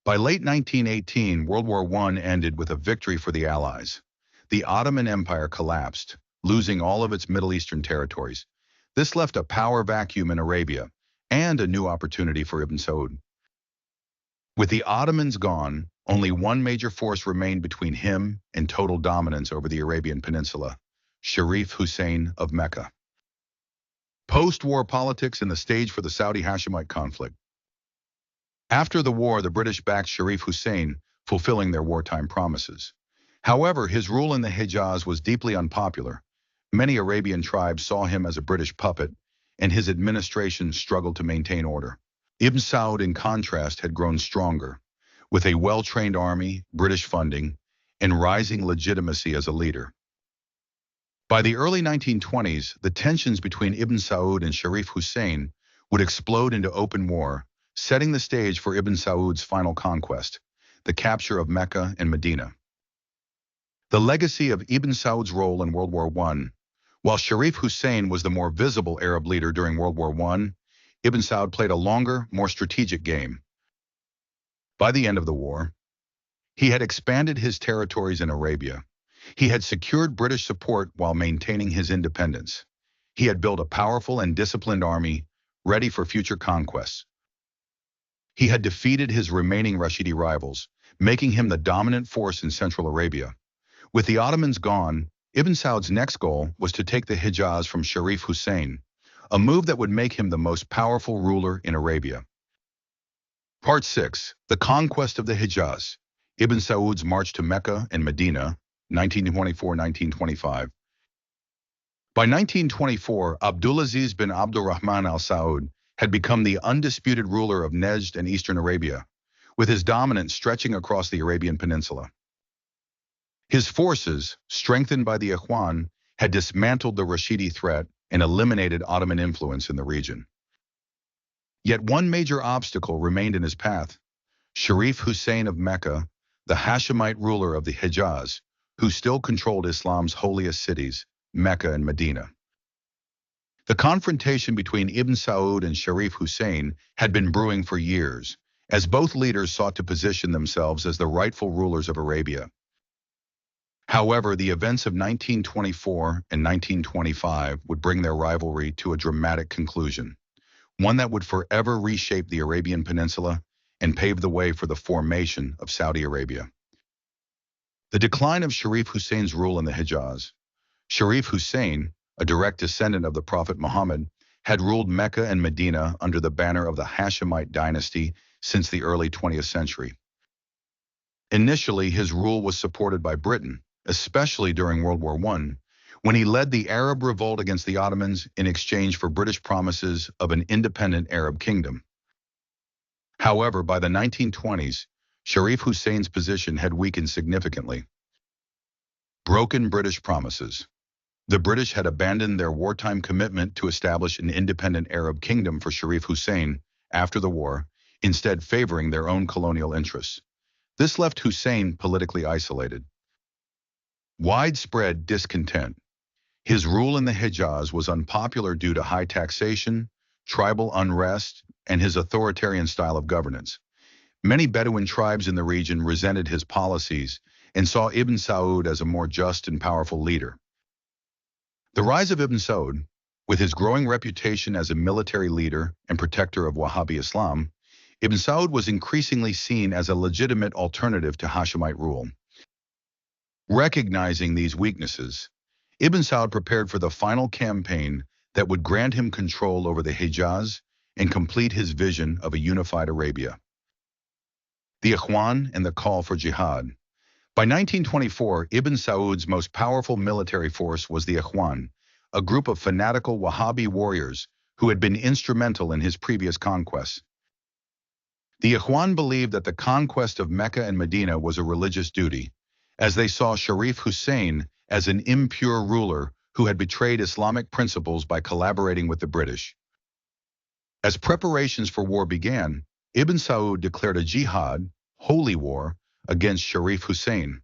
By late 1918, World War I ended with a victory for the Allies. The Ottoman Empire collapsed, losing all of its Middle Eastern territories. This left a power vacuum in Arabia and a new opportunity for Ibn Saud. With the Ottomans gone, only one major force remained between him and total dominance over the Arabian Peninsula, Sharif Hussein of Mecca. Post-war politics and the stage for the Saudi-Hashemite conflict. After the war, the British backed Sharif Hussein, fulfilling their wartime promises. However, his rule in the Hejaz was deeply unpopular. Many Arabian tribes saw him as a British puppet, and his administration struggled to maintain order. Ibn Saud, in contrast, had grown stronger, with a well-trained army, British funding, and rising legitimacy as a leader. By the early 1920s, the tensions between Ibn Saud and Sharif Hussein would explode into open war, setting the stage for Ibn Saud's final conquest, the capture of Mecca and Medina. The legacy of Ibn Saud's role in World War I. While Sharif Hussein was the more visible Arab leader during World War I, Ibn Saud played a longer, more strategic game. By the end of the war, he had expanded his territories in Arabia. He had secured British support while maintaining his independence. He had built a powerful and disciplined army, ready for future conquests. He had defeated his remaining Rashidi rivals, making him the dominant force in Central Arabia. With the Ottomans gone, Ibn Saud's next goal was to take the Hejaz from Sharif Hussein, a move that would make him the most powerful ruler in Arabia. Part 6. The Conquest of the Hejaz. Ibn Saud's march to Mecca and Medina, 1924-1925. By 1924, Abdulaziz bin Abdurrahman al-Saud had become the undisputed ruler of Najd and Eastern Arabia, with his dominance stretching across the Arabian Peninsula. His forces, strengthened by the Ikhwan, had dismantled the Rashidi threat and eliminated Ottoman influence in the region. Yet one major obstacle remained in his path: Sharif Hussein of Mecca, the Hashemite ruler of the Hejaz, who still controlled Islam's holiest cities, Mecca and Medina. The confrontation between Ibn Saud and Sharif Hussein had been brewing for years, as both leaders sought to position themselves as the rightful rulers of Arabia. However, the events of 1924 and 1925 would bring their rivalry to a dramatic conclusion, one that would forever reshape the Arabian Peninsula and pave the way for the formation of Saudi Arabia. The decline of Sharif Hussein's rule in the Hejaz. Sharif Hussein, a direct descendant of the Prophet Muhammad, had ruled Mecca and Medina under the banner of the Hashemite dynasty since the early 20th century. Initially, his rule was supported by Britain, especially during World War I, when he led the Arab revolt against the Ottomans in exchange for British promises of an independent Arab kingdom. However, by the 1920s, Sharif Hussein's position had weakened significantly. Broken British promises. The British had abandoned their wartime commitment to establish an independent Arab kingdom for Sharif Hussein after the war, instead favoring their own colonial interests. This left Hussein politically isolated. Widespread discontent. His rule in the Hejaz was unpopular due to high taxation, tribal unrest, and his authoritarian style of governance. Many Bedouin tribes in the region resented his policies and saw Ibn Saud as a more just and powerful leader. The rise of Ibn Saud, with his growing reputation as a military leader and protector of Wahhabi Islam, Ibn Saud was increasingly seen as a legitimate alternative to Hashemite rule. Recognizing these weaknesses, Ibn Saud prepared for the final campaign that would grant him control over the Hejaz and complete his vision of a unified Arabia. The Ikhwan and the call for jihad. By 1924, Ibn Saud's most powerful military force was the Ikhwan, a group of fanatical Wahhabi warriors who had been instrumental in his previous conquests. The Ikhwan believed that the conquest of Mecca and Medina was a religious duty, as they saw Sharif Hussein as an impure ruler who had betrayed Islamic principles by collaborating with the British. As preparations for war began, Ibn Saud declared a jihad, holy war, against Sharif Hussein,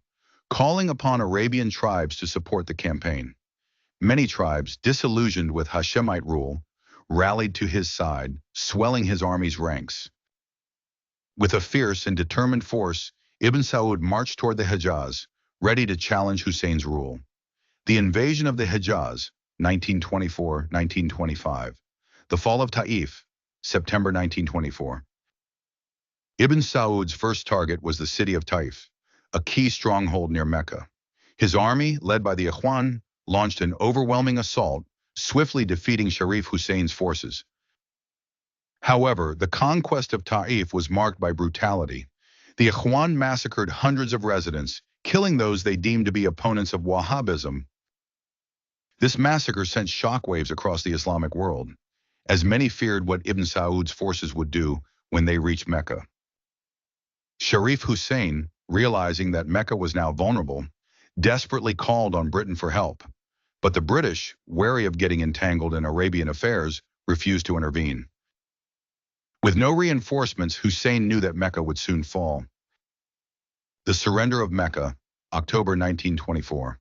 calling upon Arabian tribes to support the campaign. Many tribes, disillusioned with Hashemite rule, rallied to his side, swelling his army's ranks. With a fierce and determined force, Ibn Saud marched toward the Hejaz, ready to challenge Hussein's rule. The invasion of the Hejaz, 1924-1925. The fall of Taif, September 1924. Ibn Saud's first target was the city of Taif, a key stronghold near Mecca. His army, led by the Ikhwan, launched an overwhelming assault, swiftly defeating Sharif Hussein's forces. However, the conquest of Taif was marked by brutality. The Ikhwan massacred hundreds of residents, killing those they deemed to be opponents of Wahhabism. This massacre sent shockwaves across the Islamic world, as many feared what Ibn Saud's forces would do when they reached Mecca. Sharif Hussein, realizing that Mecca was now vulnerable, desperately called on Britain for help. But the British, wary of getting entangled in Arabian affairs, refused to intervene. With no reinforcements, Hussein knew that Mecca would soon fall. The surrender of Mecca, October 1924.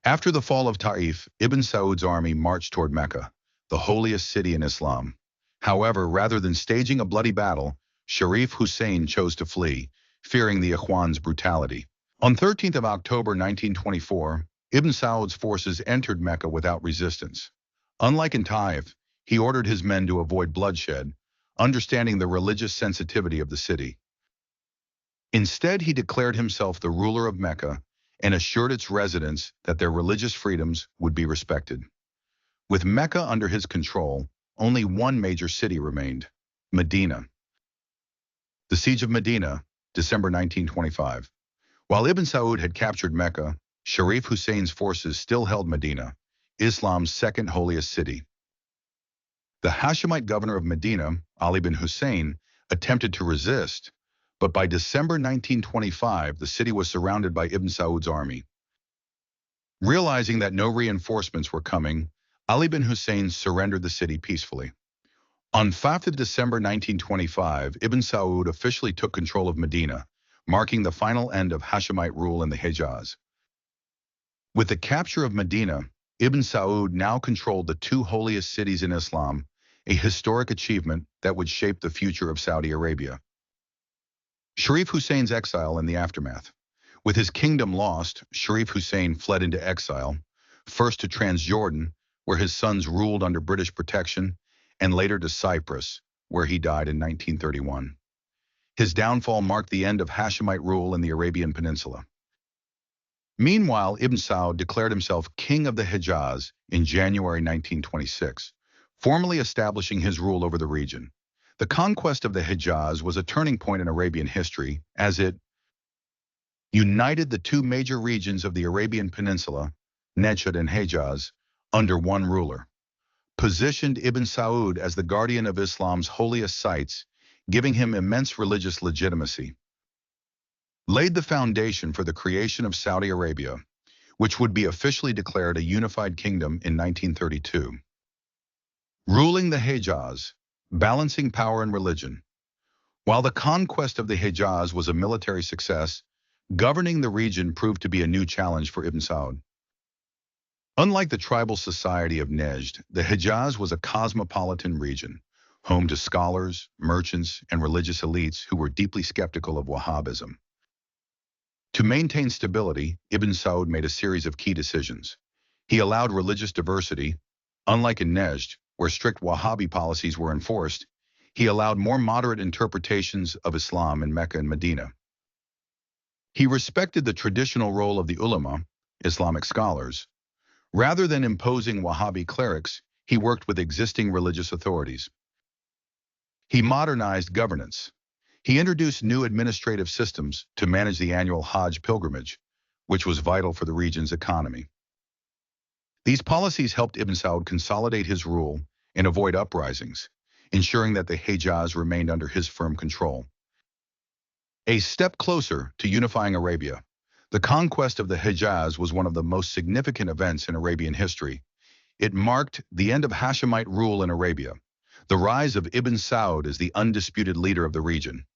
After the fall of Taif, Ibn Saud's army marched toward Mecca, the holiest city in Islam. However, rather than staging a bloody battle, Sharif Hussein chose to flee, fearing the Ikhwan's brutality. On 13th of October 1924, Ibn Saud's forces entered Mecca without resistance. Unlike in Taif, he ordered his men to avoid bloodshed, understanding the religious sensitivity of the city. Instead, he declared himself the ruler of Mecca and assured its residents that their religious freedoms would be respected. With Mecca under his control, only one major city remained, Medina. The Siege of Medina, December 1925. While Ibn Saud had captured Mecca, Sharif Hussein's forces still held Medina, Islam's second holiest city. The Hashemite governor of Medina, Ali bin Hussein, attempted to resist, but by December 1925, the city was surrounded by Ibn Saud's army. Realizing that no reinforcements were coming, Ali bin Hussein surrendered the city peacefully. On 5th of December 1925, Ibn Saud officially took control of Medina, marking the final end of Hashemite rule in the Hejaz. With the capture of Medina, Ibn Saud now controlled the two holiest cities in Islam, a historic achievement that would shape the future of Saudi Arabia. Sharif Hussein's exile in the aftermath. With his kingdom lost, Sharif Hussein fled into exile, first to Transjordan, where his sons ruled under British protection, and later to Cyprus, where he died in 1931. His downfall marked the end of Hashemite rule in the Arabian Peninsula. Meanwhile, Ibn Saud declared himself king of the Hejaz in January 1926, formally establishing his rule over the region. The conquest of the Hejaz was a turning point in Arabian history, as it united the two major regions of the Arabian Peninsula, Najd and Hejaz, under one ruler, positioned Ibn Saud as the guardian of Islam's holiest sites, giving him immense religious legitimacy. Laid the foundation for the creation of Saudi Arabia, which would be officially declared a unified kingdom in 1932. Ruling the Hejaz, balancing power and religion. While the conquest of the Hejaz was a military success, governing the region proved to be a new challenge for Ibn Saud. Unlike the tribal society of Najd, the Hejaz was a cosmopolitan region, home to scholars, merchants, and religious elites who were deeply skeptical of Wahhabism. To maintain stability, Ibn Saud made a series of key decisions. He allowed religious diversity. Unlike in Najd, where strict Wahhabi policies were enforced, he allowed more moderate interpretations of Islam in Mecca and Medina. He respected the traditional role of the ulama, Islamic scholars. Rather than imposing Wahhabi clerics, he worked with existing religious authorities. He modernized governance. He introduced new administrative systems to manage the annual Hajj pilgrimage, which was vital for the region's economy. These policies helped Ibn Saud consolidate his rule and avoid uprisings, ensuring that the Hejaz remained under his firm control. A step closer to unifying Arabia, the conquest of the Hejaz was one of the most significant events in Arabian history. It marked the end of Hashemite rule in Arabia, the rise of Ibn Saud as the undisputed leader of the region.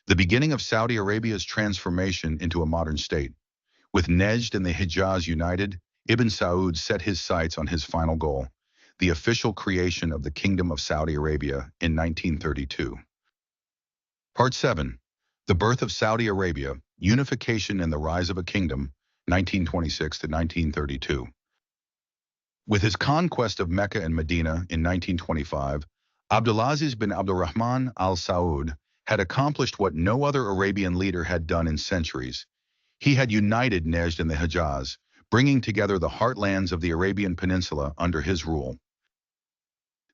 The beginning of Saudi Arabia's transformation into a modern state. With Najd and the Hejaz united, Ibn Saud set his sights on his final goal, the official creation of the Kingdom of Saudi Arabia in 1932. Part 7. The Birth of Saudi Arabia, Unification and the Rise of a Kingdom, 1926 to 1932. With his conquest of Mecca and Medina in 1925, Abdulaziz bin Abdurrahman al Saud had accomplished what no other Arabian leader had done in centuries. He had united Najd and the Hejaz, bringing together the heartlands of the Arabian Peninsula under his rule.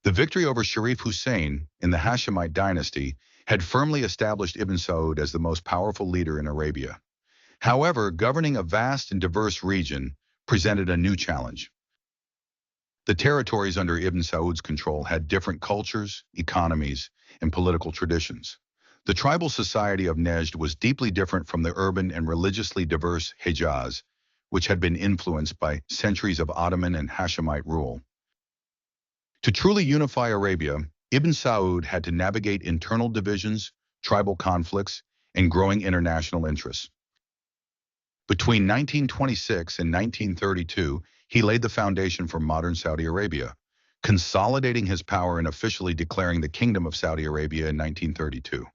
The victory over Sharif Hussein in the Hashemite dynasty had firmly established Ibn Saud as the most powerful leader in Arabia. However, governing a vast and diverse region presented a new challenge. The territories under Ibn Saud's control had different cultures, economies, and political traditions. The tribal society of Najd was deeply different from the urban and religiously diverse Hejaz, which had been influenced by centuries of Ottoman and Hashemite rule. To truly unify Arabia, Ibn Saud had to navigate internal divisions, tribal conflicts, and growing international interests. Between 1926 and 1932, he laid the foundation for modern Saudi Arabia, consolidating his power and officially declaring the Kingdom of Saudi Arabia in 1932.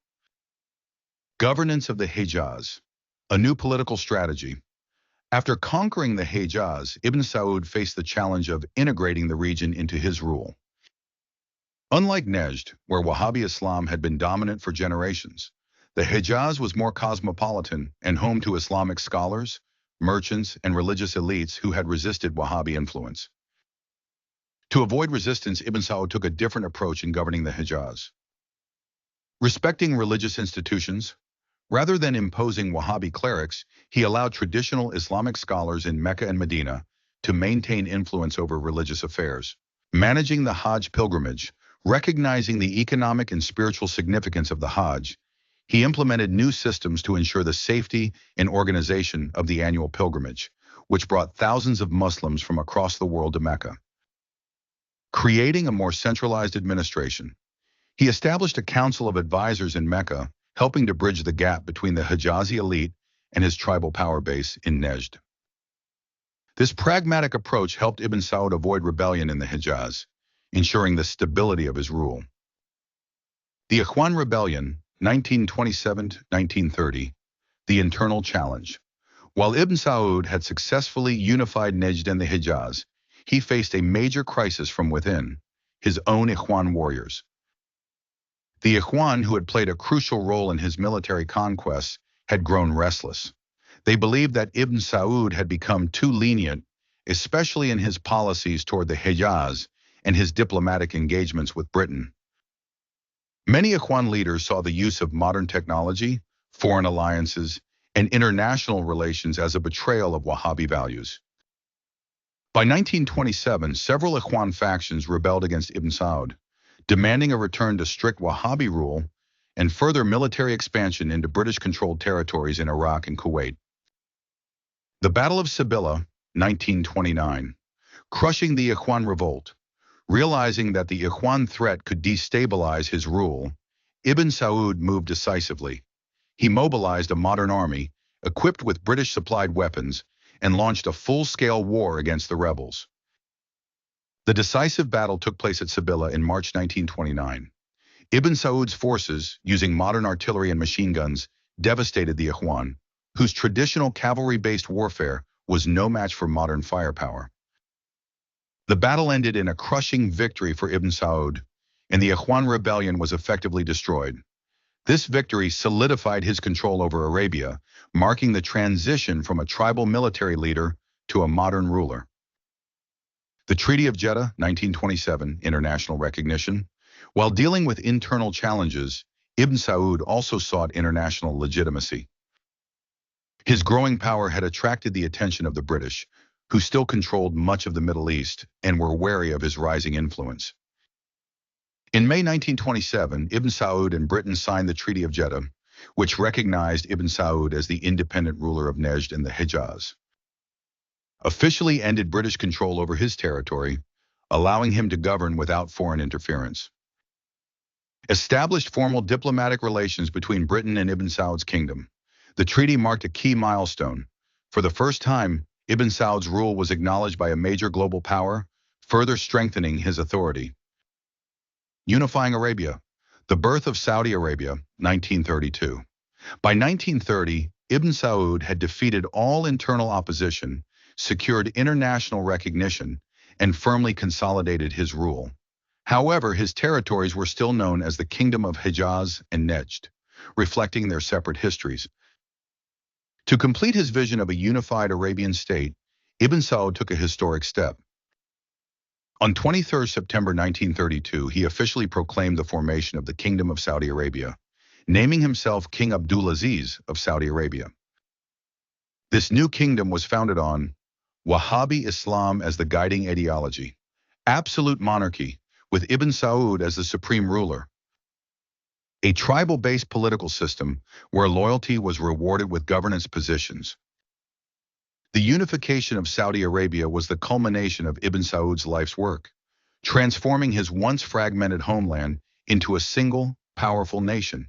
Governance of the Hejaz, a new political strategy. After conquering the Hejaz, Ibn Saud faced the challenge of integrating the region into his rule. Unlike Najd, where Wahhabi Islam had been dominant for generations, the Hejaz was more cosmopolitan and home to Islamic scholars, merchants, and religious elites who had resisted Wahhabi influence. To avoid resistance, Ibn Saud took a different approach in governing the Hejaz. Respecting religious institutions, rather than imposing Wahhabi clerics, he allowed traditional Islamic scholars in Mecca and Medina to maintain influence over religious affairs. Managing the Hajj pilgrimage, recognizing the economic and spiritual significance of the Hajj, he implemented new systems to ensure the safety and organization of the annual pilgrimage, which brought thousands of Muslims from across the world to Mecca. Creating a more centralized administration, he established a council of advisors in Mecca, helping to bridge the gap between the Hejazi elite and his tribal power base in Najd. This pragmatic approach helped Ibn Saud avoid rebellion in the Hejaz, ensuring the stability of his rule. The Ikhwan Rebellion, 1927-1930, the internal challenge. While Ibn Saud had successfully unified Najd and the Hejaz, he faced a major crisis from within, his own Ikhwan warriors. The Ikhwan, who had played a crucial role in his military conquests, had grown restless. They believed that Ibn Saud had become too lenient, especially in his policies toward the Hejaz and his diplomatic engagements with Britain. Many Ikhwan leaders saw the use of modern technology, foreign alliances, and international relations as a betrayal of Wahhabi values. By 1927, several Ikhwan factions rebelled against Ibn Saud, demanding a return to strict Wahhabi rule and further military expansion into British-controlled territories in Iraq and Kuwait. The Battle of Sybilla, 1929, crushing the Ikhwan revolt. Realizing that the Ikhwan threat could destabilize his rule, Ibn Saud moved decisively. He mobilized a modern army, equipped with British-supplied weapons, and launched a full-scale war against the rebels. The decisive battle took place at Sybilla in March 1929. Ibn Saud's forces, using modern artillery and machine guns, devastated the Ikhwan, whose traditional cavalry-based warfare was no match for modern firepower. The battle ended in a crushing victory for Ibn Saud, and the Ikhwan rebellion was effectively destroyed. This victory solidified his control over Arabia, marking the transition from a tribal military leader to a modern ruler. The Treaty of Jeddah, 1927, international recognition. While dealing with internal challenges, Ibn Saud also sought international legitimacy. His growing power had attracted the attention of the British, who still controlled much of the Middle East and were wary of his rising influence. In May 1927, Ibn Saud and Britain signed the Treaty of Jeddah, which recognized Ibn Saud as the independent ruler of Najd and the Hejaz. Officially ended British control over his territory, allowing him to govern without foreign interference. Established formal diplomatic relations between Britain and Ibn Saud's kingdom. The treaty marked a key milestone. For the first time, Ibn Saud's rule was acknowledged by a major global power, further strengthening his authority. Unifying Arabia. The birth of Saudi Arabia, 1932. By 1930, Ibn Saud had defeated all internal opposition, secured international recognition, and firmly consolidated his rule. However, his territories were still known as the Kingdom of Hejaz and Najd, reflecting their separate histories. To complete his vision of a unified Arabian state, Ibn Saud took a historic step. On 23 September 1932, he officially proclaimed the formation of the Kingdom of Saudi Arabia, naming himself King Abdulaziz of Saudi Arabia. This new kingdom was founded on Wahhabi Islam as the guiding ideology, absolute monarchy, with Ibn Saud as the supreme ruler, a tribal-based political system where loyalty was rewarded with governance positions. The unification of Saudi Arabia was the culmination of Ibn Saud's life's work, transforming his once fragmented homeland into a single, powerful nation.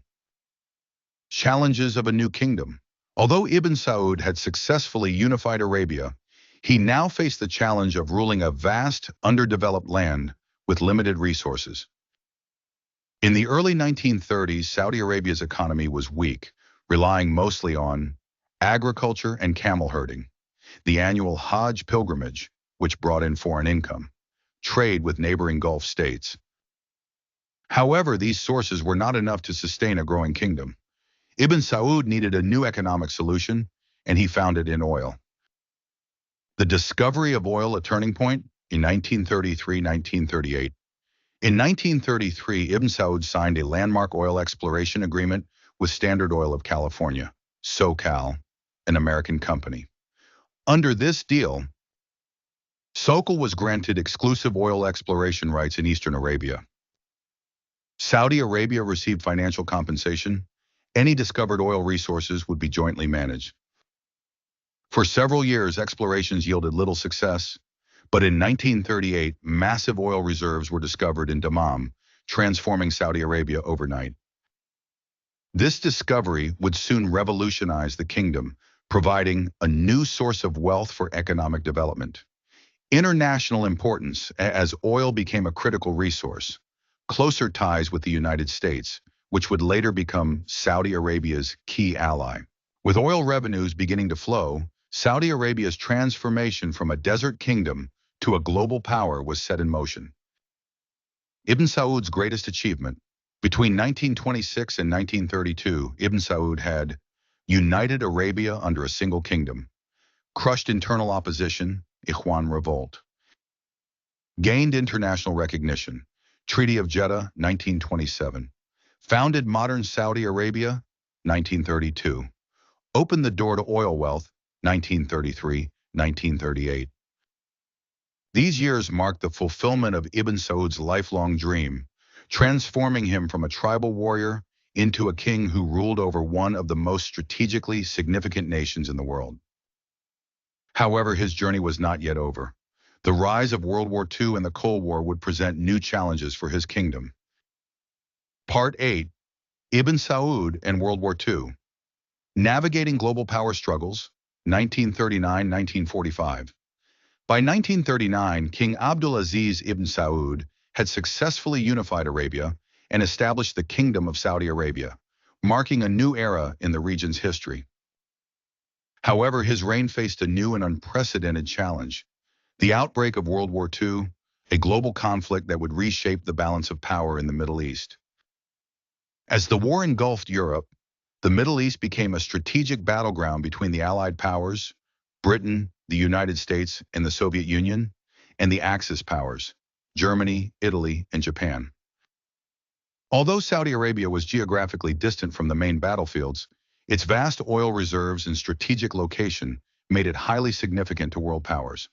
Challenges of a new kingdom. Although Ibn Saud had successfully unified Arabia, he now faced the challenge of ruling a vast, underdeveloped land with limited resources. In the early 1930s, Saudi Arabia's economy was weak, relying mostly on agriculture and camel herding, the annual Hajj pilgrimage, which brought in foreign income, trade with neighboring Gulf states. However, these sources were not enough to sustain a growing kingdom. Ibn Saud needed a new economic solution, and he found it in oil. The discovery of oil a turning point in 1933-1938. In 1933, Ibn Saud signed a landmark oil exploration agreement with Standard Oil of California, SoCal, an American company. Under this deal, SoCal was granted exclusive oil exploration rights in Eastern Arabia. Saudi Arabia received financial compensation. Any discovered oil resources would be jointly managed. For several years, explorations yielded little success, but in 1938, massive oil reserves were discovered in Dammam, transforming Saudi Arabia overnight. This discovery would soon revolutionize the kingdom, providing a new source of wealth for economic development. International importance, as oil became a critical resource. Closer ties with the United States, which would later become Saudi Arabia's key ally. With oil revenues beginning to flow, Saudi Arabia's transformation from a desert kingdom to a global power was set in motion. Ibn Saud's greatest achievement. Between 1926 and 1932, Ibn Saud had united Arabia under a single kingdom, crushed internal opposition, Ikhwan revolt, gained international recognition, Treaty of Jeddah, 1927, founded modern Saudi Arabia, 1932, opened the door to oil wealth, 1933, 1938. These years marked the fulfillment of Ibn Saud's lifelong dream transforming him from a tribal warrior into a king who ruled over one of the most strategically significant nations in the world. However, his journey was not yet over. The rise of World War II and the Cold War would present new challenges for his kingdom. Part 8. Ibn Saud and World War II. Navigating Global Power Struggles, 1939-1945. By 1939, King Abdulaziz Ibn Saud had successfully unified Arabia and established the Kingdom of Saudi Arabia, marking a new era in the region's history. However, his reign faced a new and unprecedented challenge: the outbreak of World War II, a global conflict that would reshape the balance of power in the Middle East. As the war engulfed Europe, the Middle East became a strategic battleground between the Allied powers, Britain, the United States, and the Soviet Union, and the Axis powers, Germany, Italy, and Japan. Although Saudi Arabia was geographically distant from the main battlefields, its vast oil reserves and strategic location made it highly significant to world powers.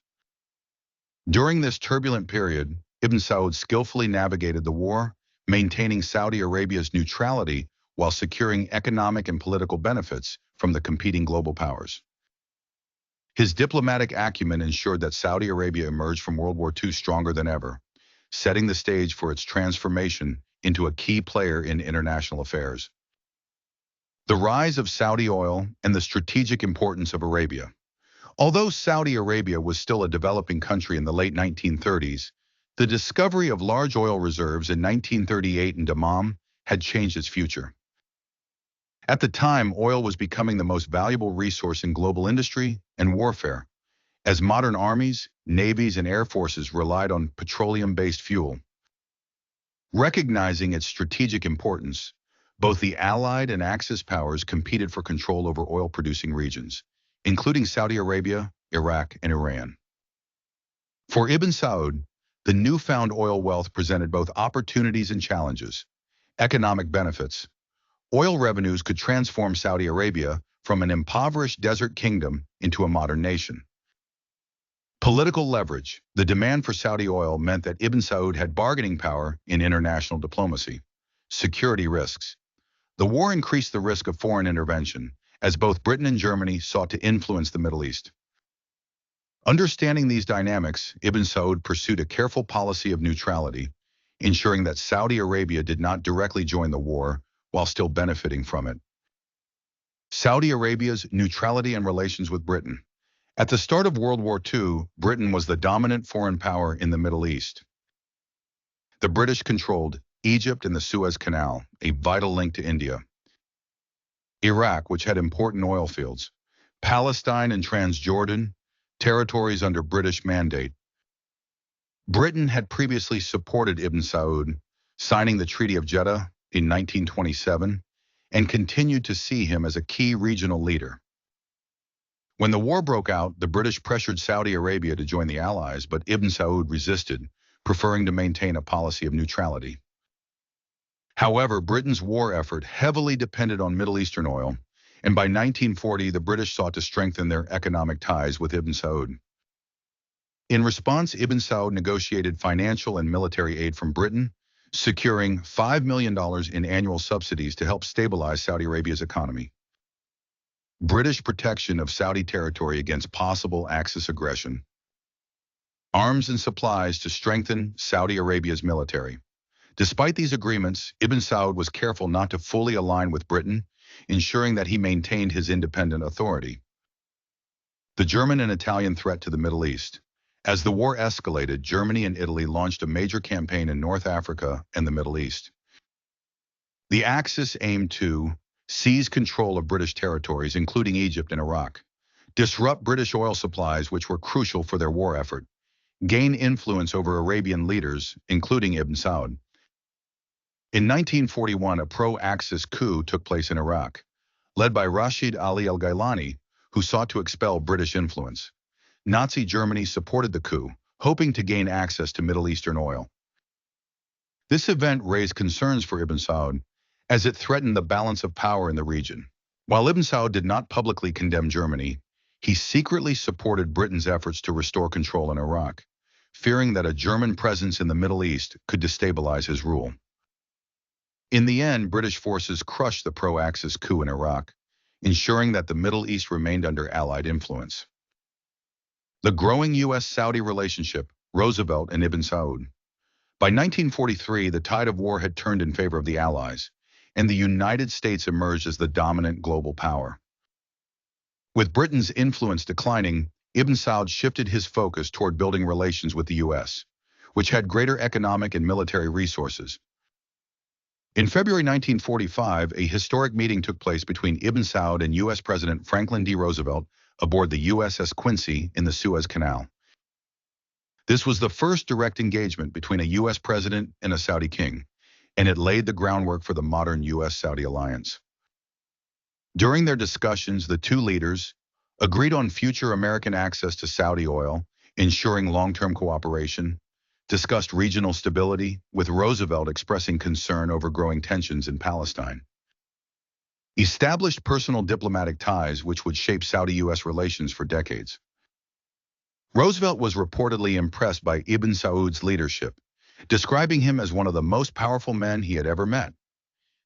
During this turbulent period, Ibn Saud skillfully navigated the war, maintaining Saudi Arabia's neutrality while securing economic and political benefits from the competing global powers. His diplomatic acumen ensured that Saudi Arabia emerged from World War II stronger than ever, setting the stage for its transformation into a key player in international affairs. The rise of Saudi oil and the strategic importance of Arabia. Although Saudi Arabia was still a developing country in the late 1930s, the discovery of large oil reserves in 1938 in Dammam had changed its future. At the time, oil was becoming the most valuable resource in global industry and warfare, as modern armies, navies, and air forces relied on petroleum-based fuel. Recognizing its strategic importance, both the Allied and Axis powers competed for control over oil-producing regions, including Saudi Arabia, Iraq, and Iran. For Ibn Saud, the newfound oil wealth presented both opportunities and challenges. Economic benefits. Oil revenues could transform Saudi Arabia from an impoverished desert kingdom into a modern nation. Political leverage. The demand for Saudi oil meant that Ibn Saud had bargaining power in international diplomacy. Security risks. The war increased the risk of foreign intervention, as both Britain and Germany sought to influence the Middle East. Understanding these dynamics, Ibn Saud pursued a careful policy of neutrality, ensuring that Saudi Arabia did not directly join the war while still benefiting from it. Saudi Arabia's neutrality and relations with Britain. At the start of World War II, Britain was the dominant foreign power in the Middle East. The British controlled Egypt and the Suez Canal, a vital link to India. Iraq, which had important oil fields. Palestine and Transjordan, territories under British mandate. Britain had previously supported Ibn Saud, signing the Treaty of Jeddah in 1927, and continued to see him as a key regional leader. When the war broke out, the British pressured Saudi Arabia to join the Allies, but Ibn Saud resisted, preferring to maintain a policy of neutrality. However, Britain's war effort heavily depended on Middle Eastern oil, and by 1940, the British sought to strengthen their economic ties with Ibn Saud. In response, Ibn Saud negotiated financial and military aid from Britain, securing $5 million in annual subsidies to help stabilize Saudi Arabia's economy. British protection of Saudi territory against possible Axis aggression. Arms and supplies to strengthen Saudi Arabia's military. Despite these agreements, Ibn Saud was careful not to fully align with Britain, ensuring that he maintained his independent authority. The German and Italian threat to the Middle East. As the war escalated, Germany and Italy launched a major campaign in North Africa and the Middle East. The Axis aimed to seize control of British territories, including Egypt and Iraq, disrupt British oil supplies, which were crucial for their war effort, gain influence over Arabian leaders, including Ibn Saud. In 1941, a pro-Axis coup took place in Iraq, led by Rashid Ali al-Gailani, who sought to expel British influence. Nazi Germany supported the coup, hoping to gain access to Middle Eastern oil. This event raised concerns for Ibn Saud, as it threatened the balance of power in the region. While Ibn Saud did not publicly condemn Germany, he secretly supported Britain's efforts to restore control in Iraq, fearing that a German presence in the Middle East could destabilize his rule. In the end, British forces crushed the pro-Axis coup in Iraq, ensuring that the Middle East remained under Allied influence. The growing U.S.-Saudi relationship, Roosevelt and Ibn Saud. By 1943, the tide of war had turned in favor of the Allies, and the United States emerged as the dominant global power. With Britain's influence declining, Ibn Saud shifted his focus toward building relations with the U.S., which had greater economic and military resources. In February 1945, a historic meeting took place between Ibn Saud and U.S. President Franklin D. Roosevelt aboard the USS Quincy in the Suez Canal. This was the first direct engagement between a U.S. president and a Saudi king, and it laid the groundwork for the modern U.S.-Saudi alliance. During their discussions, the two leaders agreed on future American access to Saudi oil, ensuring long-term cooperation, discussed regional stability, with Roosevelt expressing concern over growing tensions in Palestine. Established personal diplomatic ties which would shape Saudi-U.S. relations for decades. Roosevelt was reportedly impressed by Ibn Saud's leadership, describing him as one of the most powerful men he had ever met.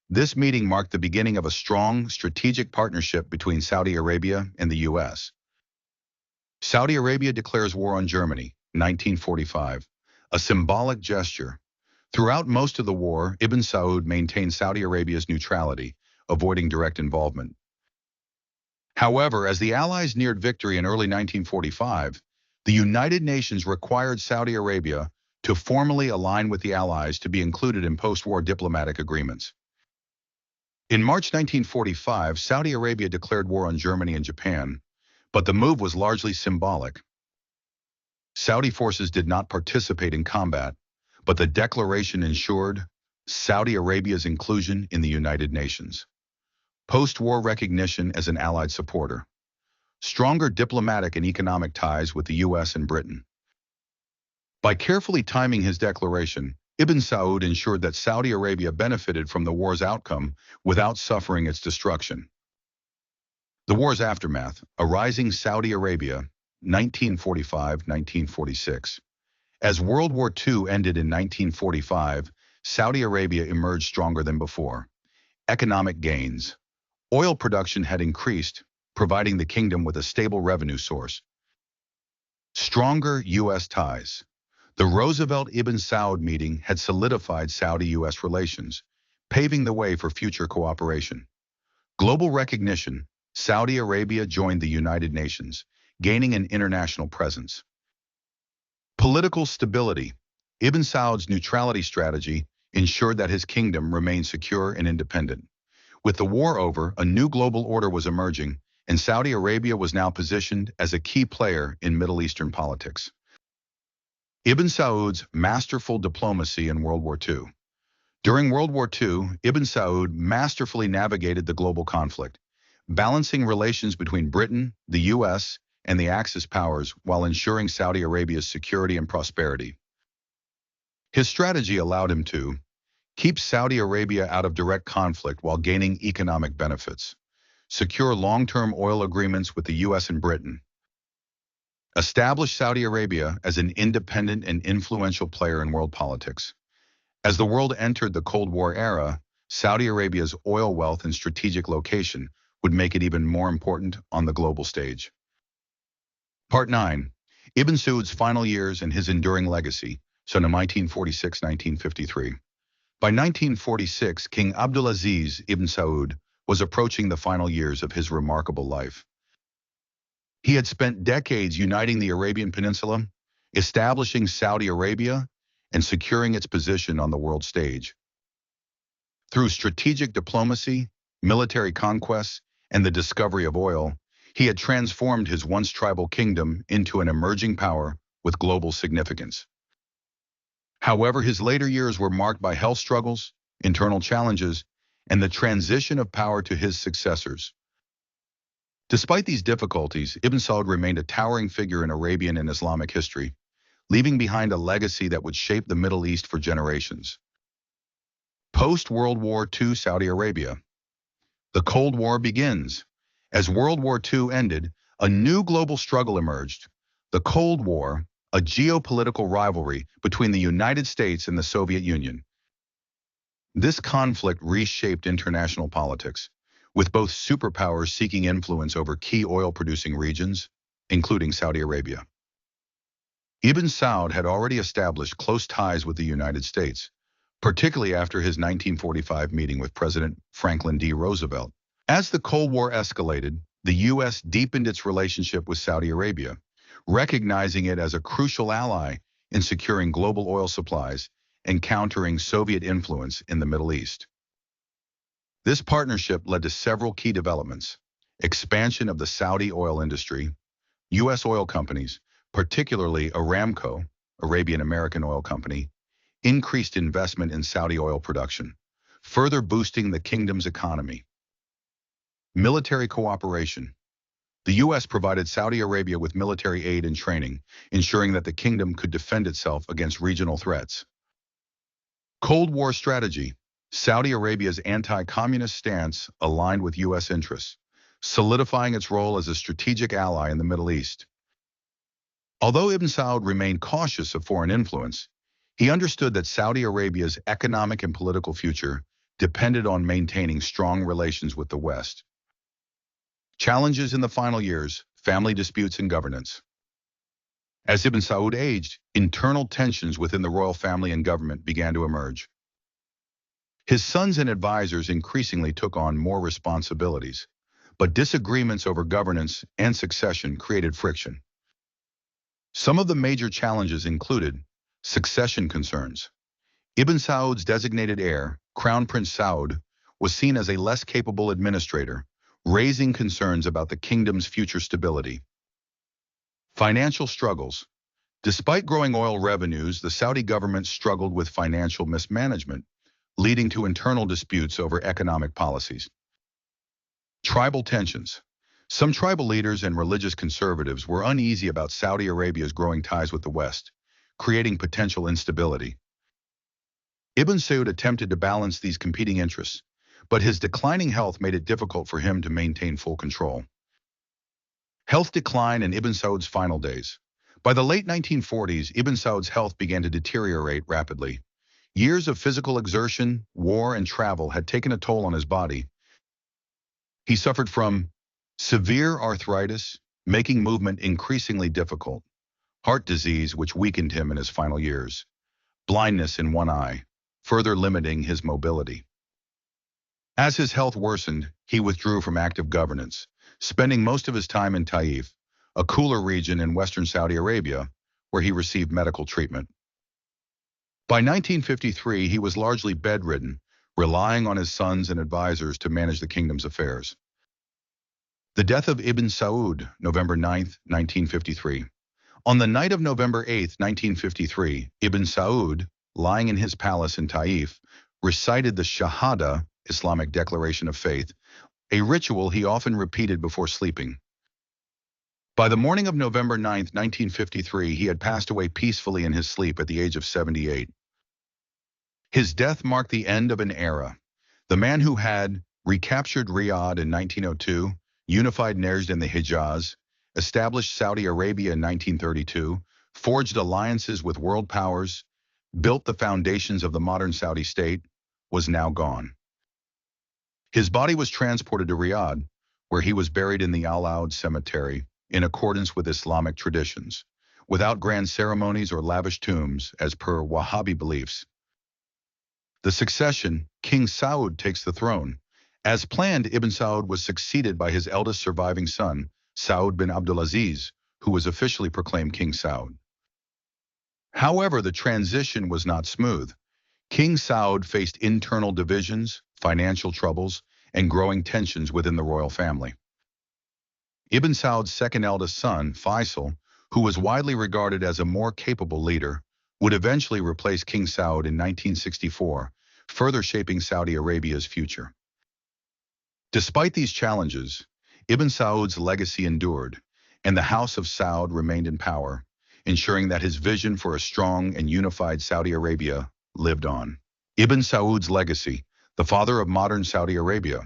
This meeting marked the beginning of a strong strategic partnership between Saudi Arabia and the U.S. Saudi Arabia declares war on Germany, 1945, a symbolic gesture. Throughout most of the war, Ibn Saud maintained Saudi Arabia's neutrality, avoiding direct involvement. However, as the Allies neared victory in early 1945, the United Nations required Saudi Arabia to formally align with the Allies to be included in post-war diplomatic agreements. In March 1945, Saudi Arabia declared war on Germany and Japan, but the move was largely symbolic. Saudi forces did not participate in combat, but the declaration ensured Saudi Arabia's inclusion in the United Nations. Post-war recognition as an Allied supporter. Stronger diplomatic and economic ties with the U.S. and Britain. By carefully timing his declaration, Ibn Saud ensured that Saudi Arabia benefited from the war's outcome without suffering its destruction. The war's aftermath, a rising Saudi Arabia, 1945-1946. As World War II ended in 1945, Saudi Arabia emerged stronger than before. Economic gains. Oil production had increased, providing the kingdom with a stable revenue source. Stronger U.S. ties. The Roosevelt-Ibn Saud meeting had solidified Saudi-U.S. relations, paving the way for future cooperation. Global recognition. Saudi Arabia joined the United Nations, gaining an international presence. Political stability. Ibn Saud's neutrality strategy ensured that his kingdom remained secure and independent. With the war over, a new global order was emerging, and Saudi Arabia was now positioned as a key player in Middle Eastern politics. Ibn Saud's masterful diplomacy in World War II. During World War II, Ibn Saud masterfully navigated the global conflict, balancing relations between Britain, the U.S., and the Axis powers while ensuring Saudi Arabia's security and prosperity. His strategy allowed him to keep Saudi Arabia out of direct conflict while gaining economic benefits, secure long-term oil agreements with the U.S. and Britain, establish Saudi Arabia as an independent and influential player in world politics. As the world entered the Cold War era, Saudi Arabia's oil wealth and strategic location would make it even more important on the global stage. Part 9. Ibn Saud's final years and his enduring legacy, so in 1946-1953. By 1946, King Abdulaziz Ibn Saud was approaching the final years of his remarkable life. He had spent decades uniting the Arabian Peninsula, establishing Saudi Arabia, and securing its position on the world stage. Through strategic diplomacy, military conquests, and the discovery of oil, he had transformed his once tribal kingdom into an emerging power with global significance. However, his later years were marked by health struggles, internal challenges, and the transition of power to his successors. Despite these difficulties, Ibn Saud remained a towering figure in Arabian and Islamic history, leaving behind a legacy that would shape the Middle East for generations. Post-World War II Saudi Arabia. The Cold War begins. As World War II ended, a new global struggle emerged. The Cold War, a geopolitical rivalry between the United States and the Soviet Union. This conflict reshaped international politics, with both superpowers seeking influence over key oil-producing regions, including Saudi Arabia. Ibn Saud had already established close ties with the United States, particularly after his 1945 meeting with President Franklin D. Roosevelt. As the Cold War escalated, the U.S. deepened its relationship with Saudi Arabia, recognizing it as a crucial ally in securing global oil supplies and countering Soviet influence in the Middle East. This partnership led to several key developments: expansion of the Saudi oil industry, U.S. oil companies, particularly Aramco, Arabian American Oil Company, increased investment in Saudi oil production, further boosting the kingdom's economy. Military cooperation. The U.S. provided Saudi Arabia with military aid and training, ensuring that the kingdom could defend itself against regional threats. Cold War strategy. Saudi Arabia's anti-communist stance aligned with U.S. interests, solidifying its role as a strategic ally in the Middle East. Although Ibn Saud remained cautious of foreign influence, he understood that Saudi Arabia's economic and political future depended on maintaining strong relations with the West. Challenges in the final years, family disputes and governance. As Ibn Saud aged, internal tensions within the royal family and government began to emerge. His sons and advisors increasingly took on more responsibilities, but disagreements over governance and succession created friction. Some of the major challenges included succession concerns. Ibn Saud's designated heir, Crown Prince Saud, was seen as a less capable administrator, raising concerns about the kingdom's future stability. Financial struggles. Despite growing oil revenues, the Saudi government struggled with financial mismanagement, leading to internal disputes over economic policies. Tribal tensions. Some tribal leaders and religious conservatives were uneasy about Saudi Arabia's growing ties with the West, creating potential instability. Ibn Saud attempted to balance these competing interests, but his declining health made it difficult for him to maintain full control. Health decline in Ibn Saud's final days. By the late 1940s, Ibn Saud's health began to deteriorate rapidly. Years of physical exertion, war, and travel had taken a toll on his body. He suffered from severe arthritis, making movement increasingly difficult, heart disease which weakened him in his final years, blindness in one eye, further limiting his mobility. As his health worsened, he withdrew from active governance, spending most of his time in Taif, a cooler region in western Saudi Arabia, where he received medical treatment. By 1953, he was largely bedridden, relying on his sons and advisors to manage the kingdom's affairs. The death of Ibn Saud, November 9, 1953. On the night of November 8, 1953, Ibn Saud, lying in his palace in Taif, recited the Shahada, Islamic declaration of faith, a ritual he often repeated before sleeping. By the morning of November 9, 1953, he had passed away peacefully in his sleep at the age of 78. His death marked the end of an era. The man who had recaptured Riyadh in 1902, unified Najd and the Hejaz, established Saudi Arabia in 1932, forged alliances with world powers, built the foundations of the modern Saudi state, was now gone. His body was transported to Riyadh, where he was buried in the Al-Aud cemetery in accordance with Islamic traditions, without grand ceremonies or lavish tombs as per Wahhabi beliefs. The succession, King Saud takes the throne. As planned, Ibn Saud was succeeded by his eldest surviving son, Saud bin Abdulaziz, who was officially proclaimed King Saud. However, the transition was not smooth. King Saud faced internal divisions, financial troubles, and growing tensions within the royal family. Ibn Saud's second eldest son, Faisal, who was widely regarded as a more capable leader, would eventually replace King Saud in 1964, further shaping Saudi Arabia's future. Despite these challenges, Ibn Saud's legacy endured, and the House of Saud remained in power, ensuring that his vision for a strong and unified Saudi Arabia lived on. Ibn Saud's legacy, the father of modern Saudi Arabia.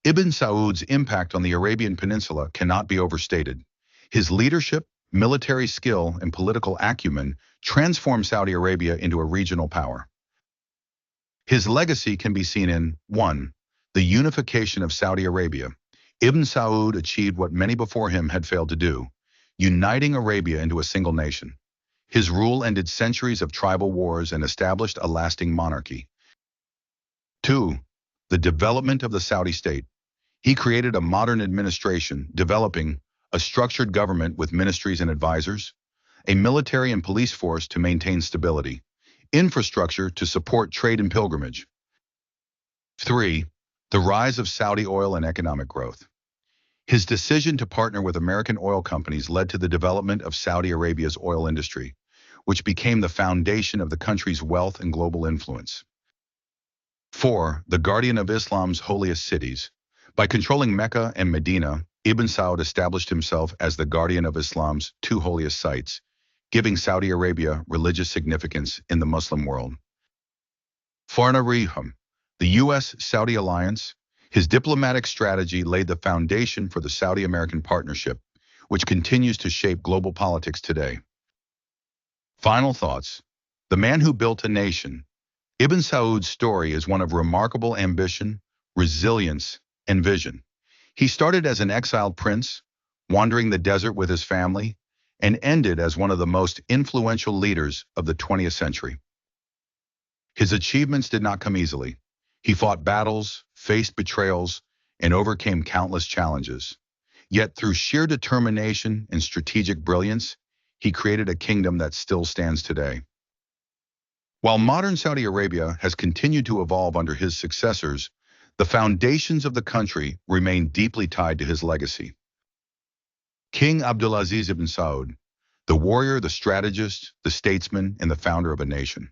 Ibn Saud's impact on the Arabian Peninsula cannot be overstated. His leadership, military skill, and political acumen transformed Saudi Arabia into a regional power. His legacy can be seen in 1. The unification of Saudi Arabia. Ibn Saud achieved what many before him had failed to do, uniting Arabia into a single nation. His rule ended centuries of tribal wars and established a lasting monarchy. 2. The development of the Saudi state. He created a modern administration, developing a structured government with ministries and advisors, a military and police force to maintain stability, infrastructure to support trade and pilgrimage. 3. The rise of Saudi oil and economic growth. His decision to partner with American oil companies led to the development of Saudi Arabia's oil industry, which became the foundation of the country's wealth and global influence. 4. The guardian of Islam's holiest cities. By controlling Mecca and Medina, Ibn Saud established himself as the guardian of Islam's two holiest sites, giving Saudi Arabia religious significance in the Muslim world. 4. The U.S.-Saudi alliance. His diplomatic strategy laid the foundation for the Saudi-American partnership, which continues to shape global politics today. Final thoughts. The man who built a nation. Ibn Saud's story is one of remarkable ambition, resilience, and vision. He started as an exiled prince, wandering the desert with his family, and ended as one of the most influential leaders of the 20th century. His achievements did not come easily. He fought battles, faced betrayals, and overcame countless challenges. Yet through sheer determination and strategic brilliance, he created a kingdom that still stands today. While modern Saudi Arabia has continued to evolve under his successors, the foundations of the country remain deeply tied to his legacy. King Abdulaziz Ibn Saud, the warrior, the strategist, the statesman, and the founder of a nation.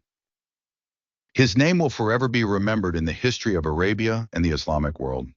His name will forever be remembered in the history of Arabia and the Islamic world.